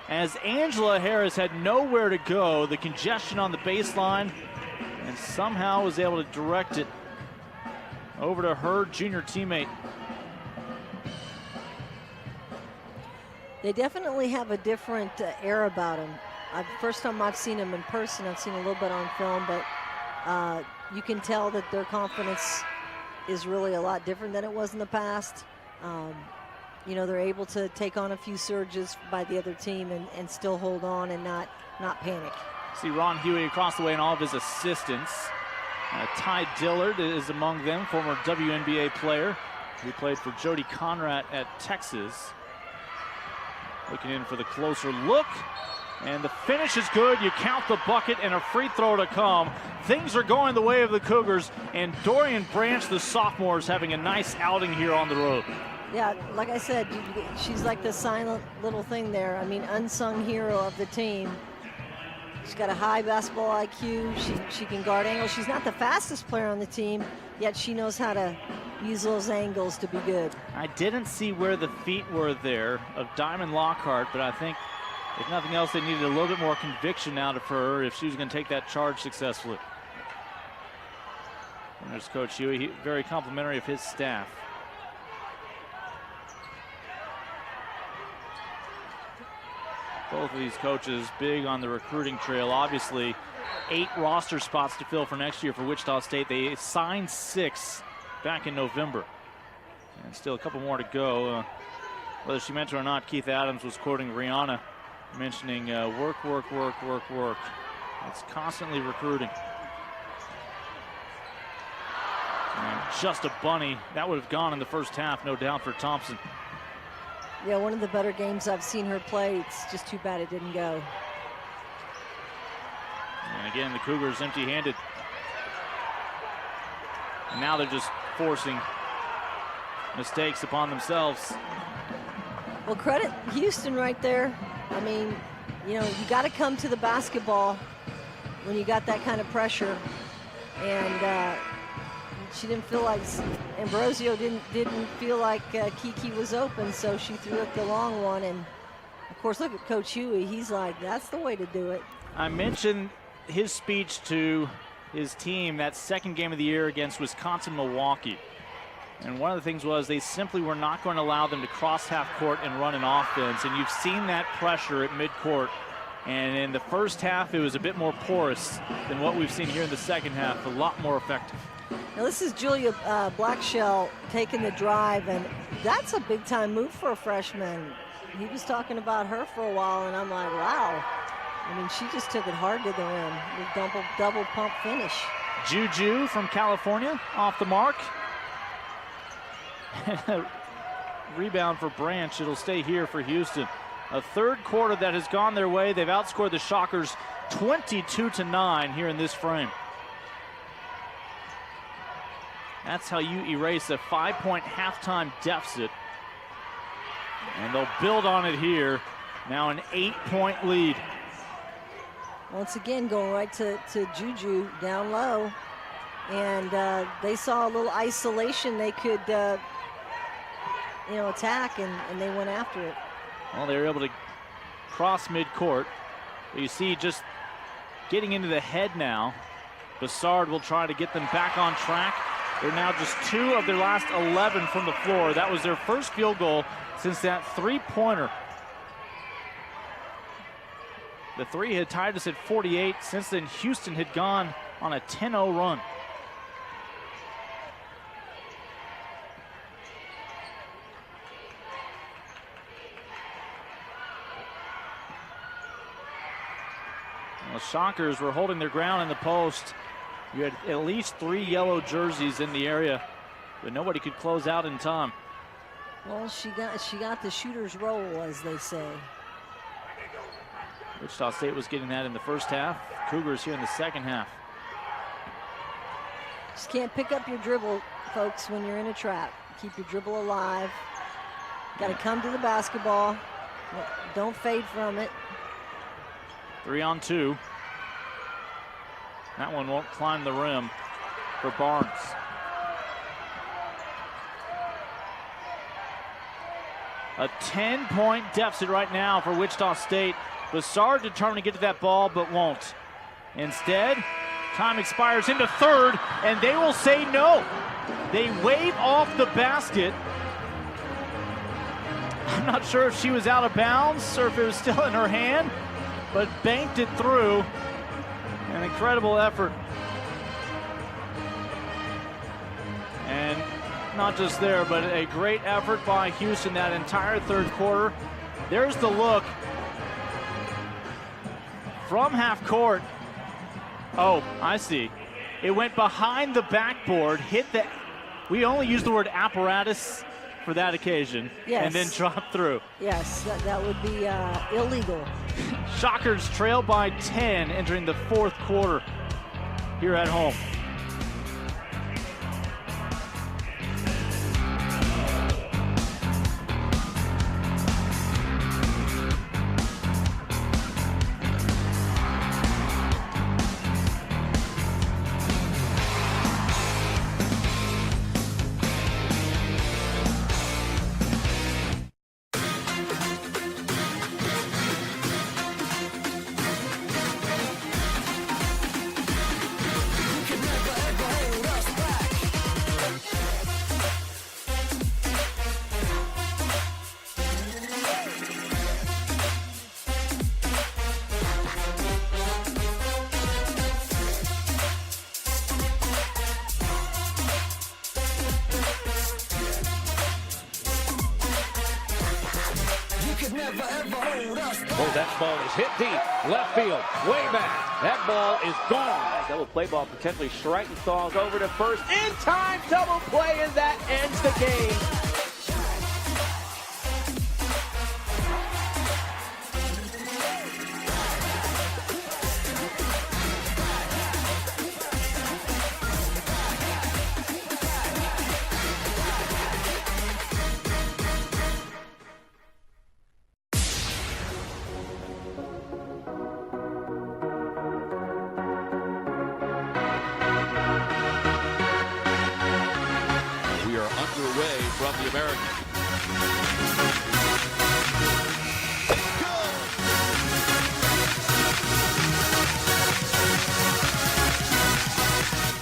As Angela Harris had nowhere to go, the congestion on the baseline, and somehow was able to direct it over to her junior teammate. They definitely have a different air about them. First time I've seen them in person. I've seen a little bit on film, but you can tell that their confidence is really a lot different than it was in the past. You know, they're able to take on a few surges by the other team and still hold on and not panic. See Ron Huey across the way and all of his assistants. Ty Dillard is among them, former WNBA player who played for Jody Conrad at Texas. Looking in for the closer look, and the finish is good. You count the bucket and a free throw to come. Things are going the way of the Cougars, and Dorian Branch, the sophomore, is having a nice outing here on the road. Yeah, like I said, she's like the silent little thing there. I mean, unsung hero of the team. She's got a high basketball IQ. She can guard angles. She's not the fastest player on the team, yet she knows how to use those angles to be good. I didn't see where the feet were there of Diamond Lockhart, but I think if nothing else, they needed a little bit more conviction out of her if she was going to take that charge successfully. And there's Coach Huey, very complimentary of his staff. Both of these coaches big on the recruiting trail. Obviously, 8 roster spots to fill for next year for Wichita State. They signed 6 back in November. And still a couple more to go. Whether she meant to or not, Keith Adams was quoting Rihanna, mentioning work, work, work, work, work. It's constantly recruiting. And just a bunny. That would have gone in the first half, no doubt, for Thompson. Yeah, one of the better games I've seen her play. It's just too bad it didn't go. And again, the Cougars empty-handed. And now they're just forcing mistakes upon themselves. Well, credit Houston right there. I mean, you know, you got to come to the basketball when you got that kind of pressure. And she didn't feel like Ambrosio didn't feel like Kiki was open, so she threw up the long one. And of course, look at Coach Huey. He's like, that's the way to do it. I mentioned his speech to his team that second game of the year against Wisconsin-Milwaukee. And one of the things was they simply were not going to allow them to cross half court and run an offense. And you've seen that pressure at midcourt. And in the first half, it was a bit more porous than what we've seen here in the second half. A lot more effective. Now this is Julia Blackshell taking the drive, and that's a big-time move for a freshman. He was talking about her for a while, and I'm like, wow. I mean, she just took it hard to the rim with double pump finish. Juju from California off the mark. Rebound for Branch. It'll stay here for Houston. A third quarter that has gone their way. They've outscored the Shockers 22-9 here in this frame. That's how you erase a 5-point halftime deficit. And they'll build on it here. Now an 8-point lead. Once again, going right to Juju down low. And they saw a little isolation they could, attack, and they went after it. Well, they were able to cross midcourt. You see just getting into the head now. Bassard will try to get them back on track. They're now just 2 of their last 11 from the floor. That was their first field goal since that three-pointer. The three had tied us at 48. Since then, Houston had gone on a 10-0 run. Well, Shockers were holding their ground in the post. You had at least 3 yellow jerseys in the area, but nobody could close out in time. Well, she got the shooter's roll, as they say. Wichita State was getting that in the first half. Cougars here in the second half. Just can't pick up your dribble, folks, when you're in a trap. Keep your dribble alive. Got to come to the basketball. Don't fade from it. 3-on-2. That one won't climb the rim for Barnes. A 10-point deficit right now for Wichita State. Bassard determined to get to that ball, but won't. Instead, time expires into third, and they will say no. They wave off the basket. I'm not sure if she was out of bounds or if it was still in her hand, but banked it through. An incredible effort. And not just there, but a great effort by Houston that entire third quarter. There's the look from half court. Oh, I see. It went behind the backboard, hit the, we only use the word apparatus for that occasion, yes, and then dropped through. Yes, that would be illegal. Shockers trail by 10 entering the fourth quarter here at home. Oh, that ball is hit deep. Left field. Way back. That ball is gone. Double play ball potentially. Streitenthal's over to first. In time. Double play, and that ends the game. Underway from the American.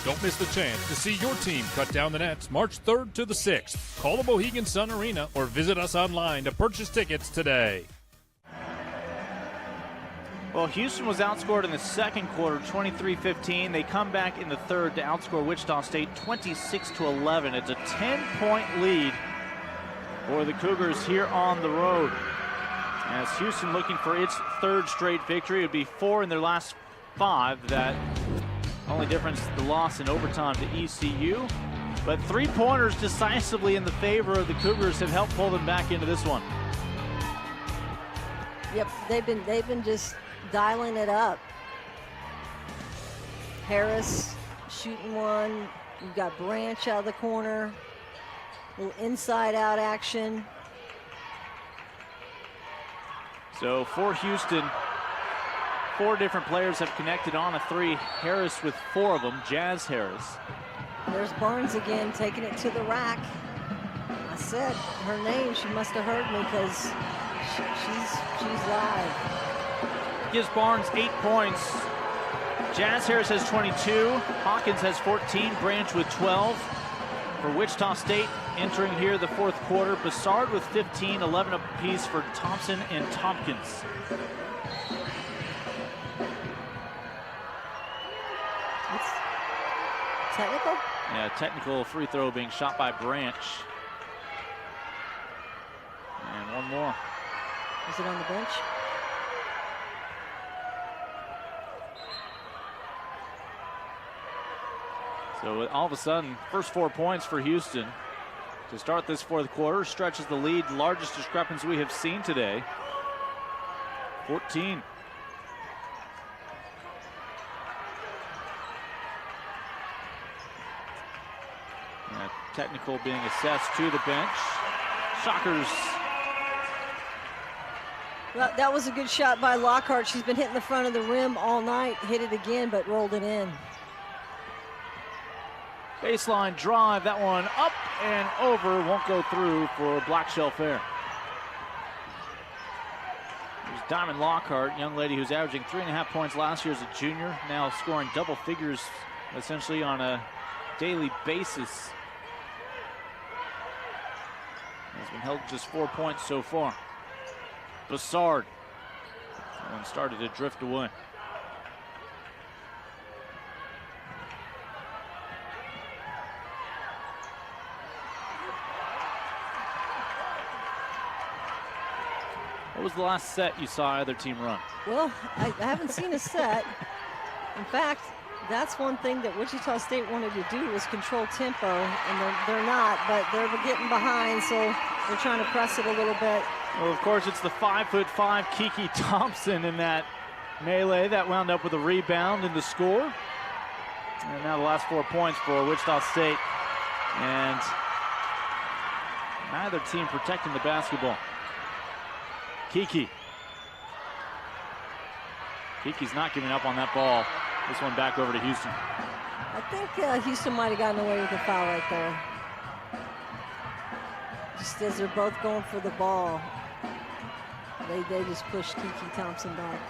Don't miss the chance to see your team cut down the nets March 3rd to the 6th. Call the Mohegan Sun Arena or visit us online to purchase tickets today. Well, Houston was outscored in the second quarter, 23-15. They come back in the third to outscore Wichita State 26-11. It's a 10-point lead for the Cougars here on the road. As Houston looking for its third straight victory. It would be 4 in their last 5. That only difference, the loss in overtime to ECU. But 3-pointers decisively in the favor of the Cougars have helped pull them back into this one. Yep, they've been just dialing it up. Harris shooting one. You've got Branch out of the corner. A little inside-out action. So for Houston, 4 different players have connected on a 3. Harris with 4 of them. Jazz Harris. There's Barnes again, taking it to the rack. I said her name. She must have heard me because she's live. Gives Barnes 8 points. Jazz Harris has 22. Hawkins has 14. Branch with 12. For Wichita State, entering here the fourth quarter, Bassard with 15, 11 apiece for Thompson and Tompkins. It's technical? Yeah, technical free throw being shot by Branch. And one more. Is it on the bench? So all of a sudden, first 4 points for Houston to start this fourth quarter, stretches the lead, largest discrepancy we have seen today. 14. Technical being assessed to the bench. Shockers. Well, that was a good shot by Lockhart. She's been hitting the front of the rim all night. Hit it again, but rolled it in. Baseline drive, that one up and over, won't go through for Black Shell Fair. There's Diamond Lockhart, young lady who's averaging 3.5 points last year as a junior, now scoring double figures essentially on a daily basis. Has been held just 4 points so far. Bassard, that one started to drift away. What was the last set you saw either team run? Well, I haven't seen a set. In fact, that's one thing that Wichita State wanted to do was control tempo, and they're not, but they're getting behind, so they're trying to press it a little bit. Well, of course, it's the 5'5" Kiki Thompson in that melee that wound up with a rebound and the score. And now the last 4 points for Wichita State, and neither team protecting the basketball. Kiki's not giving up on that ball. This one back over to Houston. I think Houston might have gotten away with a foul right there. Just as they're both going for the ball, they just pushed Kiki Thompson back.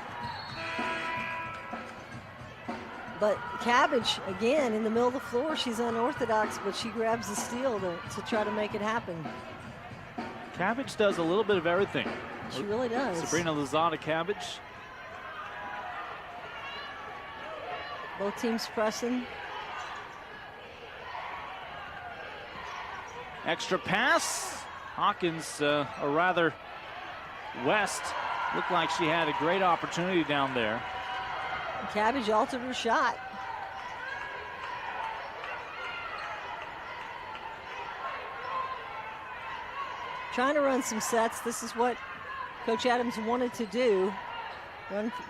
But Cabbage, again, in the middle of the floor, she's unorthodox, but she grabs the steal to try to make it happen. Cabbage does a little bit of everything. She really does. Sabrina Lozada Cabbage. Both teams pressing. Extra pass. Hawkins, a rather West looked like she had a great opportunity down there. Cabbage altered her shot. Trying to run some sets. This is what Coach Adams wanted to do.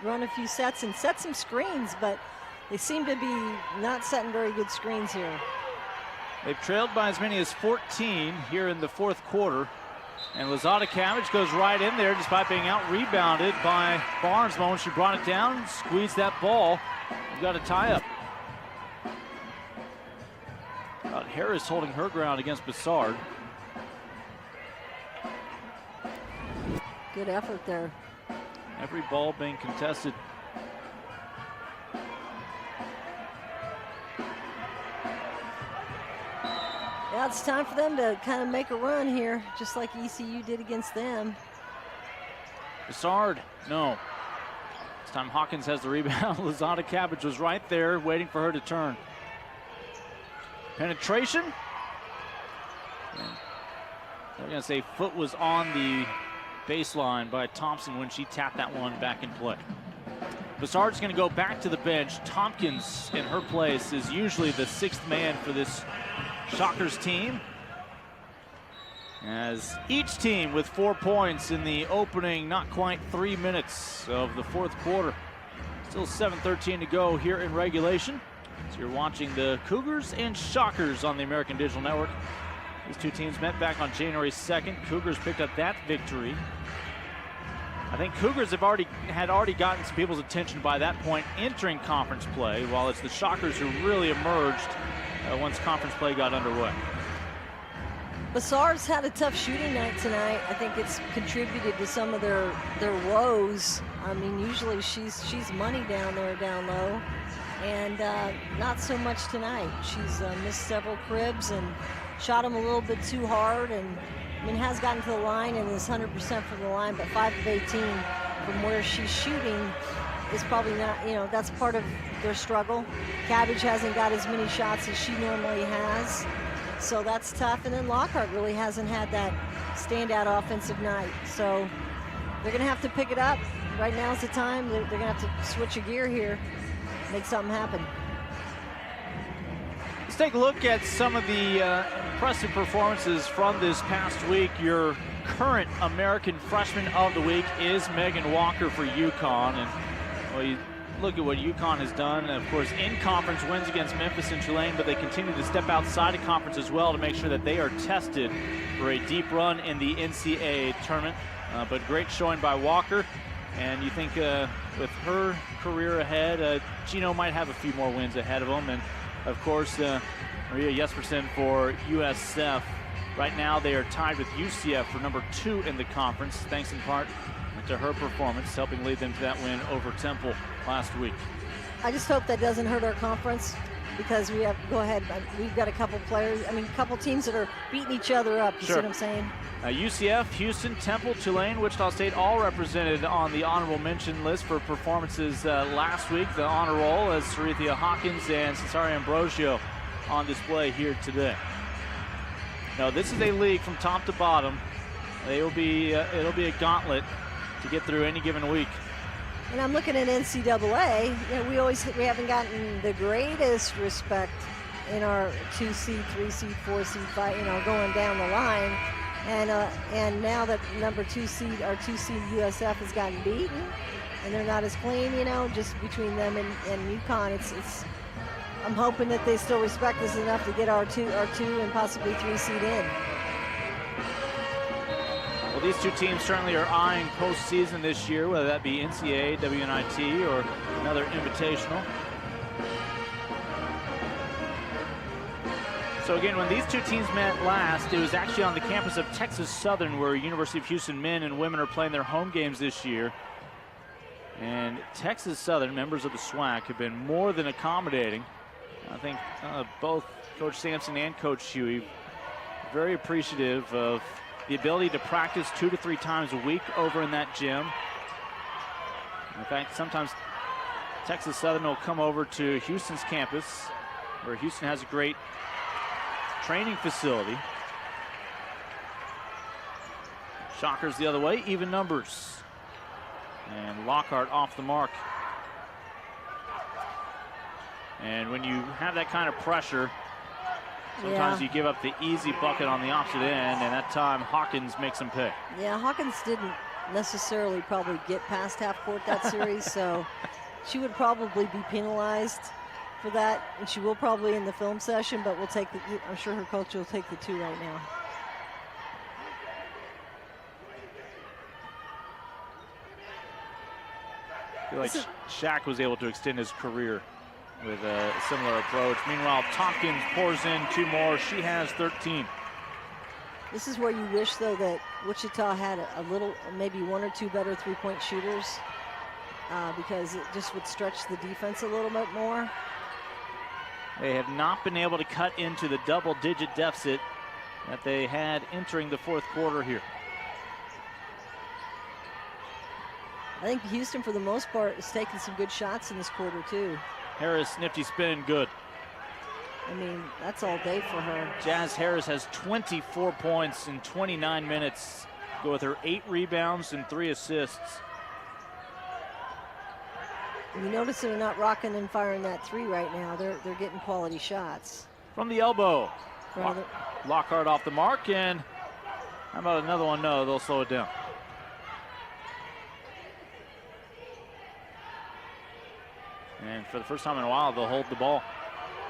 Run a few sets and set some screens, but they seem to be not setting very good screens here. They've trailed by as many as 14 here in the fourth quarter. And Lozada Cabbage goes right in there despite being out-rebounded by Barnes. When she brought it down, squeezed that ball. We've got a tie-up. Harris holding her ground against Bessard. Good effort there. Every ball being contested. Yeah, it's time for them to kind of make a run here, just like ECU did against them. Bessard, no. This time Hawkins has the rebound. Lozada Cabbage was right there waiting for her to turn. Penetration. I'm going to say foot was on the baseline by Thompson when she tapped that one back in play. Bessard's going to go back to the bench. Tompkins in her place is usually the sixth man for this Shockers team, as each team with 4 points in the opening not quite 3 minutes of the fourth quarter. Still 7:13 to go here in regulation. So you're watching the Cougars and Shockers on the American Digital Network. These two teams met back on January 2nd. Cougars picked up that victory. I think Cougars had already gotten some people's attention by that point entering conference play, while it's the Shockers who really emerged once conference play got underway. Bessard's had a tough shooting night tonight. I think it's contributed to some of their woes. I mean, usually she's money down there down low, and not so much tonight. She's missed several cribs and shot them a little bit too hard, and I mean, has gotten to the line and is 100% from the line, but 5 of 18 from where she's shooting is probably not, that's part of their struggle. Cabbage hasn't got as many shots as she normally has, so that's tough. And then Lockhart really hasn't had that standout offensive night, so they're going to have to pick it up. Right now's the time. They're going to have to switch a gear here, make something happen. Let's take a look at some of the impressive performances from this past week. Your current American Freshman of the Week is Megan Walker for UConn. And well, you look at what UConn has done. Of course, in conference wins against Memphis and Tulane, but they continue to step outside of conference as well to make sure that they are tested for a deep run in the NCAA tournament. But great showing by Walker. And you think with her career ahead, Gino might have a few more wins ahead of him. And of course, Maria Jespersen for USF. Right now, they are tied with UCF for number 2 in the conference, thanks in part to her performance, helping lead them to that win over Temple last week. I just hope that doesn't hurt our conference, because we've got a couple players, a couple teams that are beating each other up. You see what I'm saying? UCF, Houston, Temple, Tulane, Wichita State all represented on the honorable mention list for performances last week. The honor roll as Sarithia Hawkins and Cesare Ambrosio on display here today. Now, this is a league from top to bottom. It'll be a gauntlet to get through any given week. And I'm looking at NCAA. We haven't gotten the greatest respect in our 2 seed, 3 seed, 4 seed fight, going down the line. And now that number 2 seed, our 2 seed USF has gotten beaten, and they're not as clean, just between them and UConn. It's I'm hoping that they still respect us enough to get our two and possibly 3 seed in. Well, these two teams certainly are eyeing postseason this year, whether that be NCAA, WNIT, or another invitational. So again, when these two teams met last, it was actually on the campus of Texas Southern, where University of Houston men and women are playing their home games this year. And Texas Southern, members of the SWAC, have been more than accommodating. I think both Coach Sampson and Coach Huey very appreciative of the ability to practice 2 to 3 times a week over in that gym. In fact, sometimes Texas Southern will come over to Houston's campus, where Houston has a great training facility. Shockers the other way, even numbers. And Lockhart off the mark. And when you have that kind of pressure, sometimes you give up the easy bucket on the opposite end, and that time Hawkins makes them pay. Yeah, Hawkins didn't necessarily probably get past half court that series, so she would probably be penalized for that, and she will probably in the film session, but we'll take the, I'm sure her coach will take the 2 right now. I feel like Shaq was able to extend his career with a similar approach. Meanwhile, Tompkins pours in 2 more. She has 13. This is where you wish, though, that Wichita had a little, maybe 1 or 2 better three-point shooters, because it just would stretch the defense a little bit more. They have not been able to cut into the double-digit deficit that they had entering the 4th quarter here. I think Houston, for the most part, is taking some good shots in this quarter, too. Harris, nifty spin, good. I mean, that's all day for her. Jazz Harris has 24 points in 29 minutes. Go with her 8 rebounds and 3 assists. You notice they're not rocking and firing that 3 right now. They're getting quality shots. From the elbow. Lockhart off the mark, and how about another one? No, they'll slow it down. And for the first time in a while, they'll hold the ball.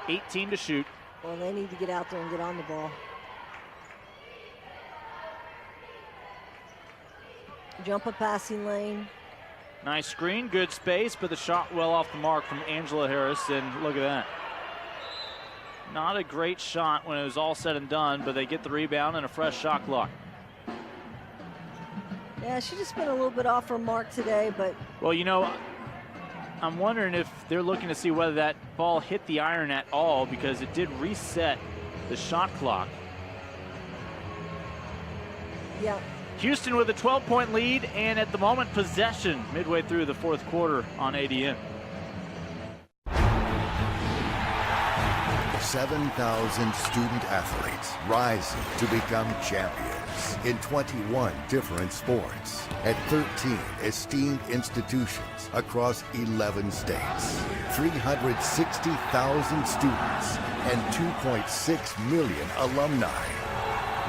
18 to shoot. Well, they need to get out there and get on the ball. Jump a passing lane. Nice screen, good space, but the shot well off the mark from Angela Harris, and look at that. Not a great shot when it was all said and done, but they get the rebound and a fresh shot clock. Yeah, she just been a little bit off her mark today, but... Well, you know, I'm wondering if they're looking to see whether that ball hit the iron at all, because it did reset the shot clock. Yeah. Houston with a 12-point lead, and at the moment possession midway through the 4th quarter on ADN. 7,000 student athletes rising to become champions in 21 different sports at 13 esteemed institutions across 11 states. 360,000 students and 2.6 million alumni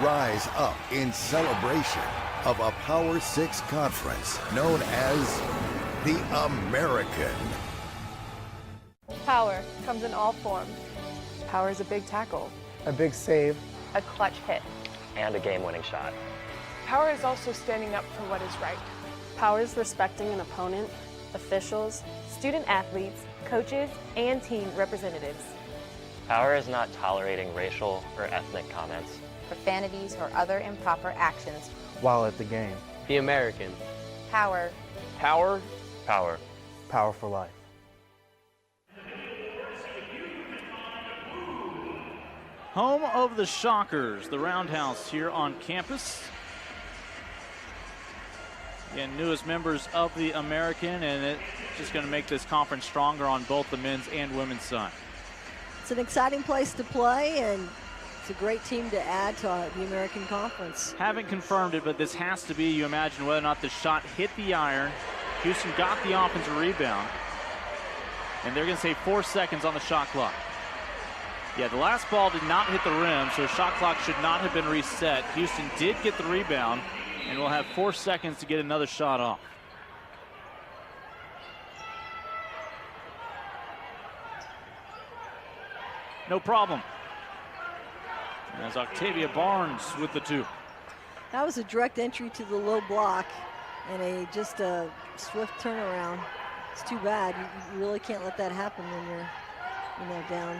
rise up in celebration of a Power 6 conference known as the American. Power comes in all forms. Power is a big tackle, a big save, a clutch hit, and a game-winning shot. Power is also standing up for what is right. Power is respecting an opponent, officials, student athletes, coaches, and team representatives. Power is not tolerating racial or ethnic comments, profanities, or other improper actions while at the game. The American. Power. Power. Power. Power for life. Home of the Shockers, the Roundhouse here on campus. Again, newest members of the American, and it's just going to make this conference stronger on both the men's and women's side. It's an exciting place to play, and it's a great team to add to the American Conference. Haven't confirmed it, but this has to be, you imagine, whether or not the shot hit the iron. Houston got the offensive rebound, and they're going to say 4 seconds on the shot clock. Yeah, the last ball did not hit the rim, so shot clock should not have been reset. Houston did get the rebound, and will have 4 seconds to get another shot off. No problem. As Octavia Barnes with the 2. That was a direct entry to the low block and just a swift turnaround. It's too bad. You really can't let that happen when you're down.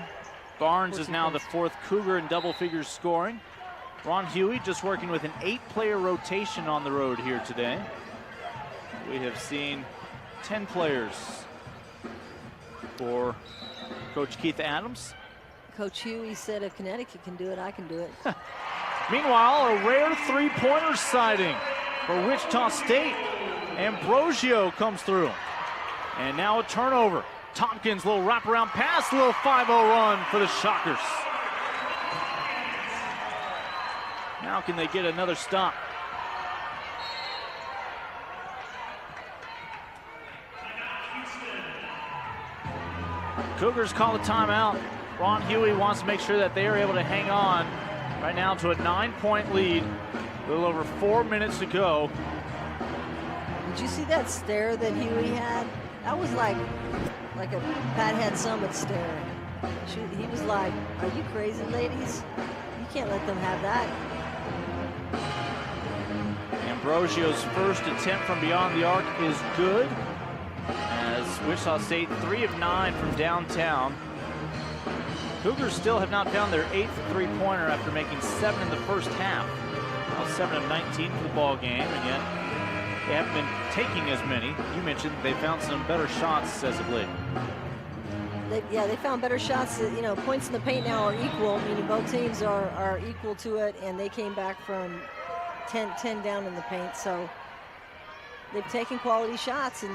Barnes is now the 4th Cougar in double figures scoring. Ron Huey just working with an 8-player rotation on the road here today. We have seen 10 players for Coach Keith Adams. Coach Huey said if Connecticut can do it, I can do it. Meanwhile, a rare three-pointer sighting for Wichita State. Ambrosio comes through. And now a turnover. Tompkins, little wraparound pass, little 5-0 run for the Shockers. Now can they get another stop? Cougars call a timeout. Ron Huey wants to make sure that they are able to hang on right now to a 9-point lead. A little over 4 minutes to go. Did you see that stare that Huey had? That was like a Pat Head Summit stare. He was like, "Are you crazy, ladies? You can't let them have that." Ambrosio's first attempt from beyond the arc is good, as Wichita State 3 of 9 from downtown. Cougars still have not found their 8th three-pointer after making 7 in the first half. Now 7 of 19 for the ball game, and yet they haven't been taking as many. You mentioned they found some better shots as of late. They found better shots. Points in the paint now are equal, meaning both teams are equal to it, and they came back from 10 down in the paint. So they've taken quality shots and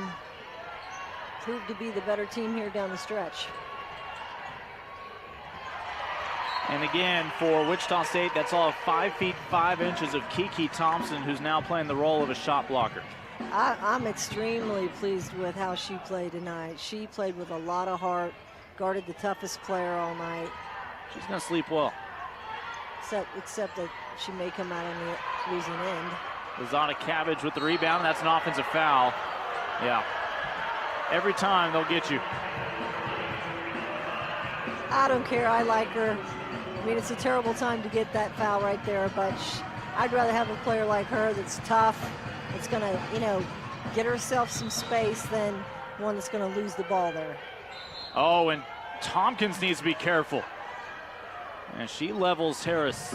proved to be the better team here down the stretch. And again, for Wichita State, that's all 5 feet 5 inches of Kiki Thompson, who's now playing the role of a shot blocker. I'm extremely pleased with how she played tonight. She played with a lot of heart, guarded the toughest player all night. She's going to sleep well. Except that she may come out on the losing end. Lozada Cabbage with the rebound. That's an offensive foul. Yeah. Every time they'll get you. I don't care. I like her. I mean, it's a terrible time to get that foul right there, but I'd rather have a player like her that's tough, that's going to, get herself some space than one that's going to lose the ball there. Oh, and Tompkins needs to be careful. And she levels Harris.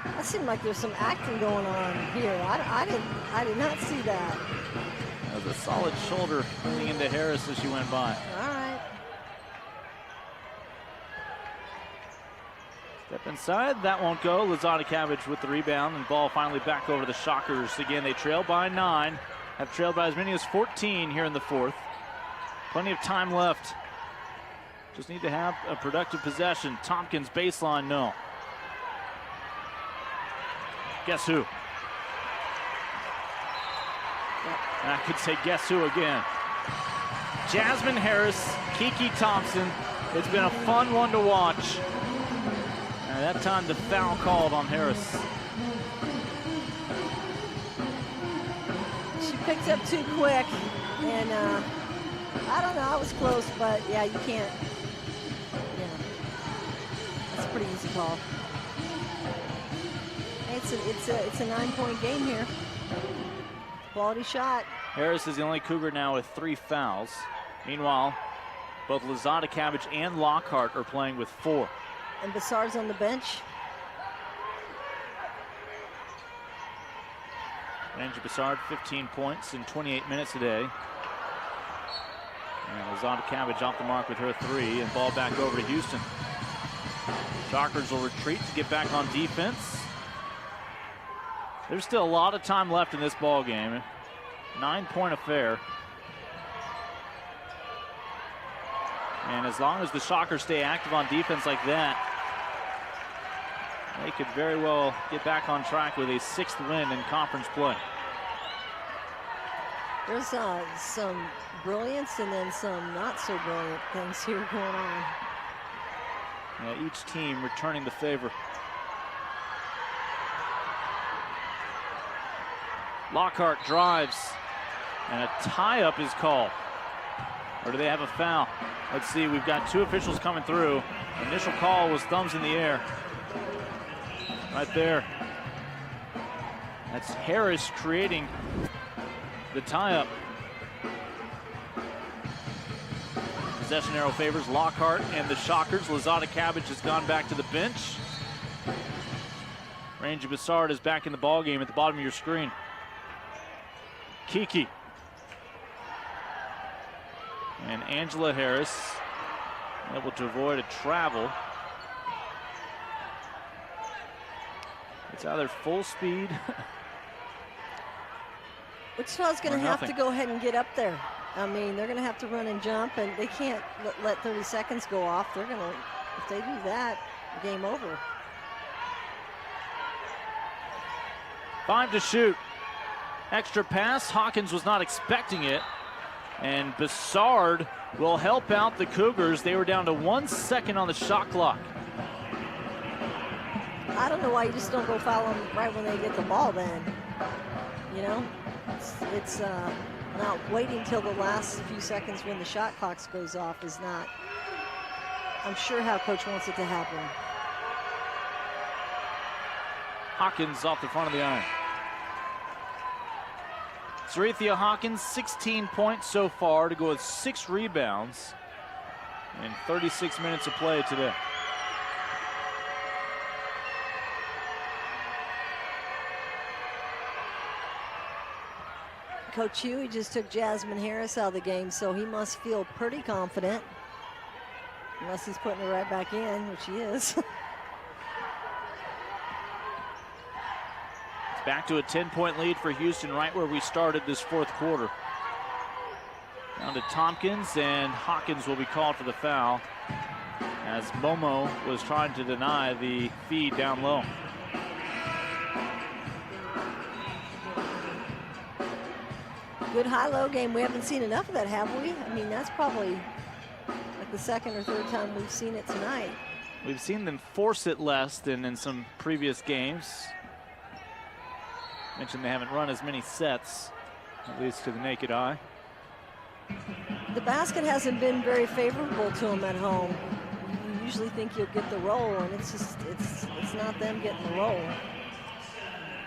That seemed like there's some acting going on here. I did not see that. That was a solid shoulder leaning into Harris as she went by. All right. Step inside, that won't go. Lozada Cabbage with the rebound, and ball finally back over to the Shockers. Again, they trail by 9, have trailed by as many as 14 here in the fourth. Plenty of time left. Just need to have a productive possession. Tompkins baseline, no. Guess who? And I could say guess who again. Jasmine Harris, Kiki Thompson. It's been a fun one to watch. And that time the foul called on Harris. She picked up too quick, and I don't know, I was close, but yeah, you can't. That's a pretty easy call. It's a 9-point game here. Quality shot. Harris is the only Cougar now with 3 fouls. Meanwhile, both Lozada Cabbage and Lockhart are playing with 4. And Bassard's on the bench. Angie Bassard, 15 points in 28 minutes today. And Lozada Cabbage off the mark with her 3, and ball back over to Houston. Shockers will retreat to get back on defense. There's still a lot of time left in this ball game. 9-point affair. And as long as the Shockers stay active on defense like that, they could very well get back on track with a 6th win in conference play. There's some brilliance and then some not so brilliant things here going on. Yeah, each team returning the favor. Lockhart drives, and a tie-up is called. Or do they have a foul? Let's see, we've got 2 officials coming through. Initial call was thumbs in the air. Right there. That's Harris creating the tie-up. Possession arrow favors Lockhart and the Shockers. Lozada Cabbage has gone back to the bench. Rangy Bassard is back in the ballgame at the bottom of your screen. Kiki. And Angela Harris able to avoid a travel. It's either full speed. Wichita's going to have to go ahead and get up there. I mean, they're going to have to run and jump, and they can't let 30 seconds go off. They're going to, if they do that, game over. 5 to shoot. Extra pass. Hawkins was not expecting it. And Bessard will help out the Cougars. They were down to 1 second on the shot clock. I don't know why you just don't go foul them right when they get the ball then. You know, it's not waiting till the last few seconds when the shot clock goes off is not, I'm sure, how coach wants it to happen. Hawkins off the front of the iron. Zerethia Hawkins, 16 points so far to go with 6 rebounds in 36 minutes of play today. Coach Huey just took Jasmine Harris out of the game, so he must feel pretty confident. Unless he's putting her right back in, which he is. Back to a 10-point lead for Houston, right where we started this fourth quarter. Down to Tompkins, and Hawkins will be called for the foul as Momo was trying to deny the feed down low. Good high-low game. We haven't seen enough of that, have we? I mean, that's probably like the second or third time we've seen it tonight. We've seen them force it less than in some previous games. Mentioned they haven't run as many sets, at least to the naked eye. The basket hasn't been very favorable to them at home. You usually think you'll get the roll, and it's not them getting the roll.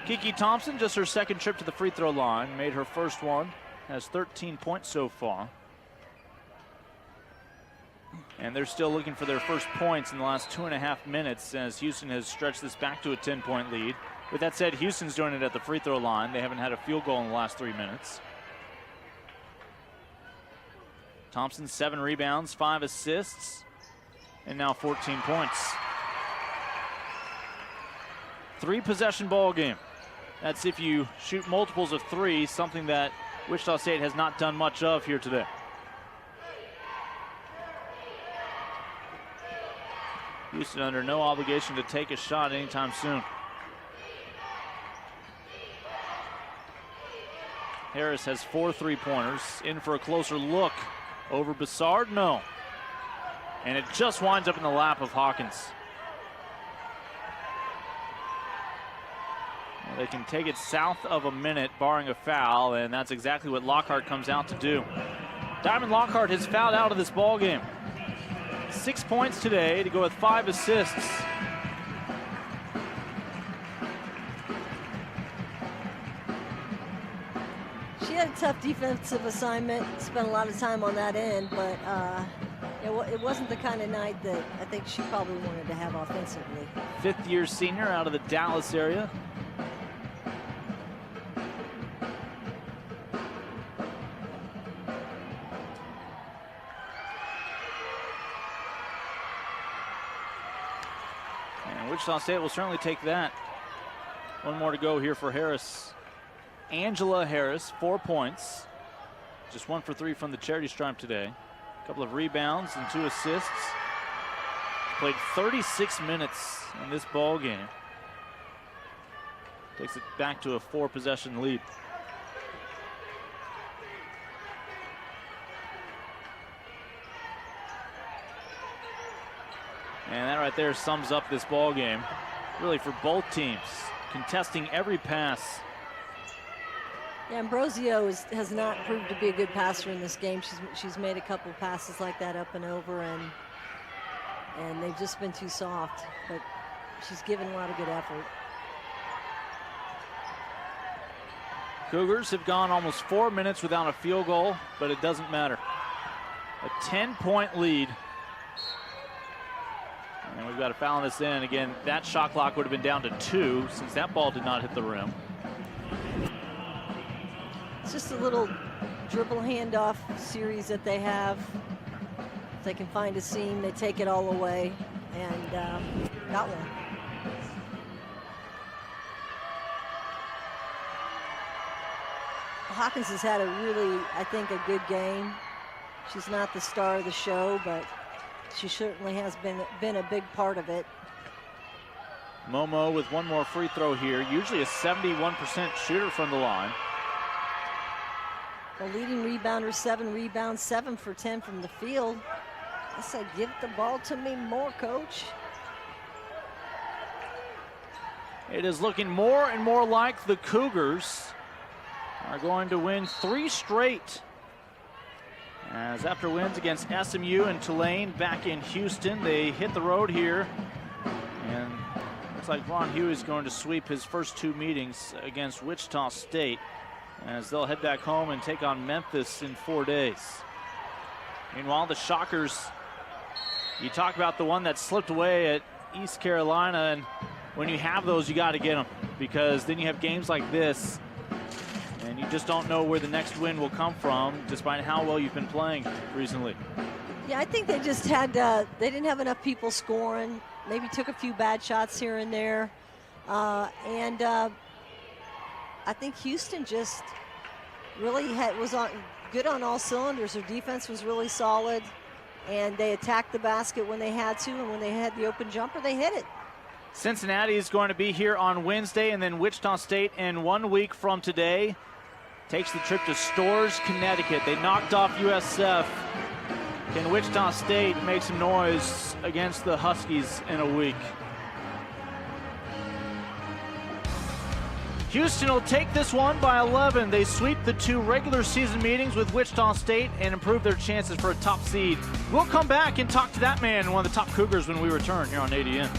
Kiki Thompson, just her second trip to the free throw line, made her first one, has 13 points so far. And they're still looking for their first points in the last 2.5 minutes as Houston has stretched this back to a 10-point lead. With that said, Houston's doing it at the free throw line. They haven't had a field goal in the last 3 minutes. Thompson, 7 rebounds, 5 assists, and now 14 points. 3-possession ball game. That's if you shoot multiples of 3, something that Wichita State has not done much of here today. Houston under no obligation to take a shot anytime soon. Harris has 4 3-pointers. In for a closer look. Over Bessard? No. And it just winds up in the lap of Hawkins. Well, they can take it south of a minute, barring a foul, and that's exactly what Lockhart comes out to do. Diamond Lockhart has fouled out of this ball game. 6 points today to go with 5 assists. She had a tough defensive assignment, spent a lot of time on that end, but it wasn't the kind of night that I think she probably wanted to have offensively. 5th-year senior out of the Dallas area. And Wichita State will certainly take that. One more to go here for Harris. Angela Harris, 4 points. Just 1 for 3 from the charity stripe today. A couple of rebounds and 2 assists. Played 36 minutes in this ball game. Takes it back to a 4-possession lead. And that right there sums up this ball game. Really for both teams, contesting every pass. Yeah, Ambrosio has not proved to be a good passer in this game. She's made a couple of passes like that up and over, and they've just been too soft. But she's given a lot of good effort. Cougars have gone almost 4 minutes without a field goal, but it doesn't matter. A 10-point lead. And we've got a foul on this end. Again, that shot clock would have been down to 2 since that ball did not hit the rim. It's just a little dribble handoff series that they have. If they can find a seam, they take it all away, and got one. Hawkins has had a really, I think, a good game. She's not the star of the show, but she certainly has been a big part of it. Momo with one more free throw here. Usually a 71% shooter from the line. The leading rebounder, 7 rebounds, 7 for 10 from the field. I said, give the ball to me more, coach. It is looking more and more like the Cougars are going to win 3 straight. As after wins against SMU and Tulane back in Houston, they hit the road here. And looks like Ron Huey is going to sweep his first 2 meetings against Wichita State, as they'll head back home and take on Memphis in 4 days. Meanwhile, the Shockers, you talk about the one that slipped away at East Carolina, and when you have those, you got to get them, because then you have games like this, and you just don't know where the next win will come from, despite how well you've been playing recently. Yeah, I think they just had, they didn't have enough people scoring, maybe took a few bad shots here and there, and I think Houston just really was good on all cylinders. Their defense was really solid, and they attacked the basket when they had to, and when they had the open jumper, they hit it. Cincinnati is going to be here on Wednesday, and then Wichita State in 1 week from today takes the trip to Storrs, Connecticut. They knocked off USF. Can Wichita State make some noise against the Huskies in a week? Houston will take this one by 11. They sweep the 2 regular season meetings with Wichita State and improve their chances for a top seed. We'll come back and talk to that man, one of the top Cougars, when we return here on ADN.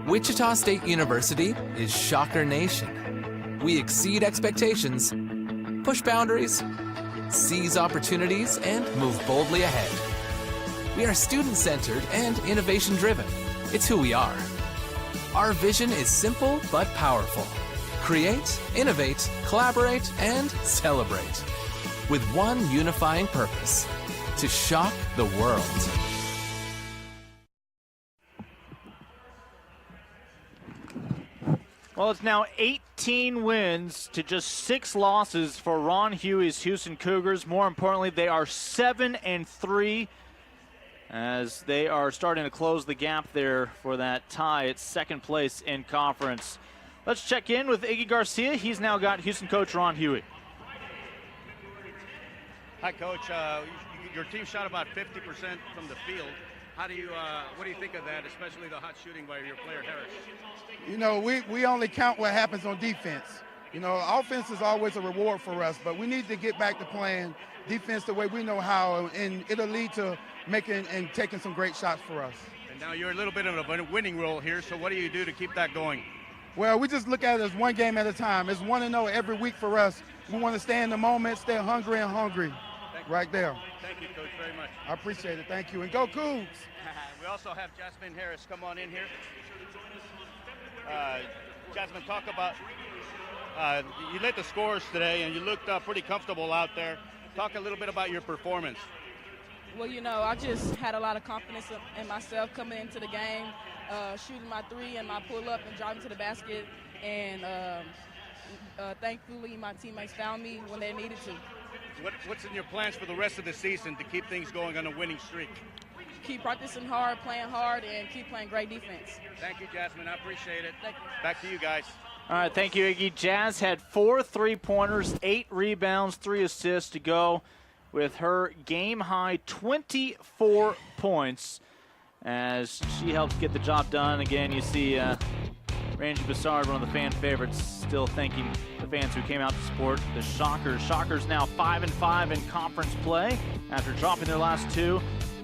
Wichita State University is Shocker Nation. We exceed expectations, push boundaries, seize opportunities, and move boldly ahead. We are student-centered and innovation-driven. It's who we are. Our vision is simple but powerful. Create, innovate, collaborate, and celebrate. With one unifying purpose: to shock the world. Well, it's now 18 wins to just 6 losses for Ron Huey's Houston Cougars. More importantly, they are 7-3 as they are starting to close the gap there for that tie at second place in conference. Let's check in with Iggy Garcia. He's now got Houston coach Ron Huey. Hi, Coach. Your team shot about 50% from the field. What do you think of that, especially the hot shooting by your player Harris? You know, we only count what happens on defense. You know, offense is always a reward for us, but we need to get back to playing defense the way we know how, and it'll lead to making and taking some great shots for us. And now you're a little bit of a winning role here, so what do you do to keep that going? Well, we just look at it as one game at a time. It's 1-0 every week for us. We want to stay in the moment, stay hungry and hungry. Right there. Thank you, Coach, very much. I appreciate it. Thank you. And go Cougs. We also have Jasmine Harris come on in here. Jasmine, talk about you led the scores today, and you looked pretty comfortable out there. Talk a little bit about your performance. Well, you know, I just had a lot of confidence in myself coming into the game, shooting my 3 and my pull-up and driving to the basket. And thankfully, my teammates found me when they needed to. What's in your plans for the rest of the season to keep things going on a winning streak? Keep practicing hard, playing hard, and keep playing great defense. Thank you, Jasmine. I appreciate it. Back to you guys. All right, thank you, Iggy. Jazz had 4 3-pointers, 8 rebounds, 3 assists to go with her game-high 24 points as she helps get the job done. Again, you see Randy Bassard, one of the fan favorites, still thanking the fans who came out to support the Shockers. Shockers now 5-5 in conference play after dropping their last 2.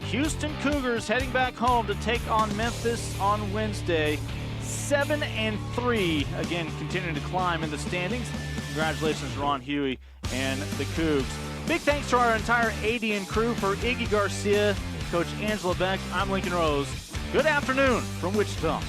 Houston Cougars heading back home to take on Memphis on Wednesday. 7-3, again continuing to climb in the standings. Congratulations to Ron Huey and the Cougs. Big thanks to our entire ADN crew. For Iggy Garcia, Coach Angela Beck, I'm Lincoln Rose. Good afternoon from Wichita.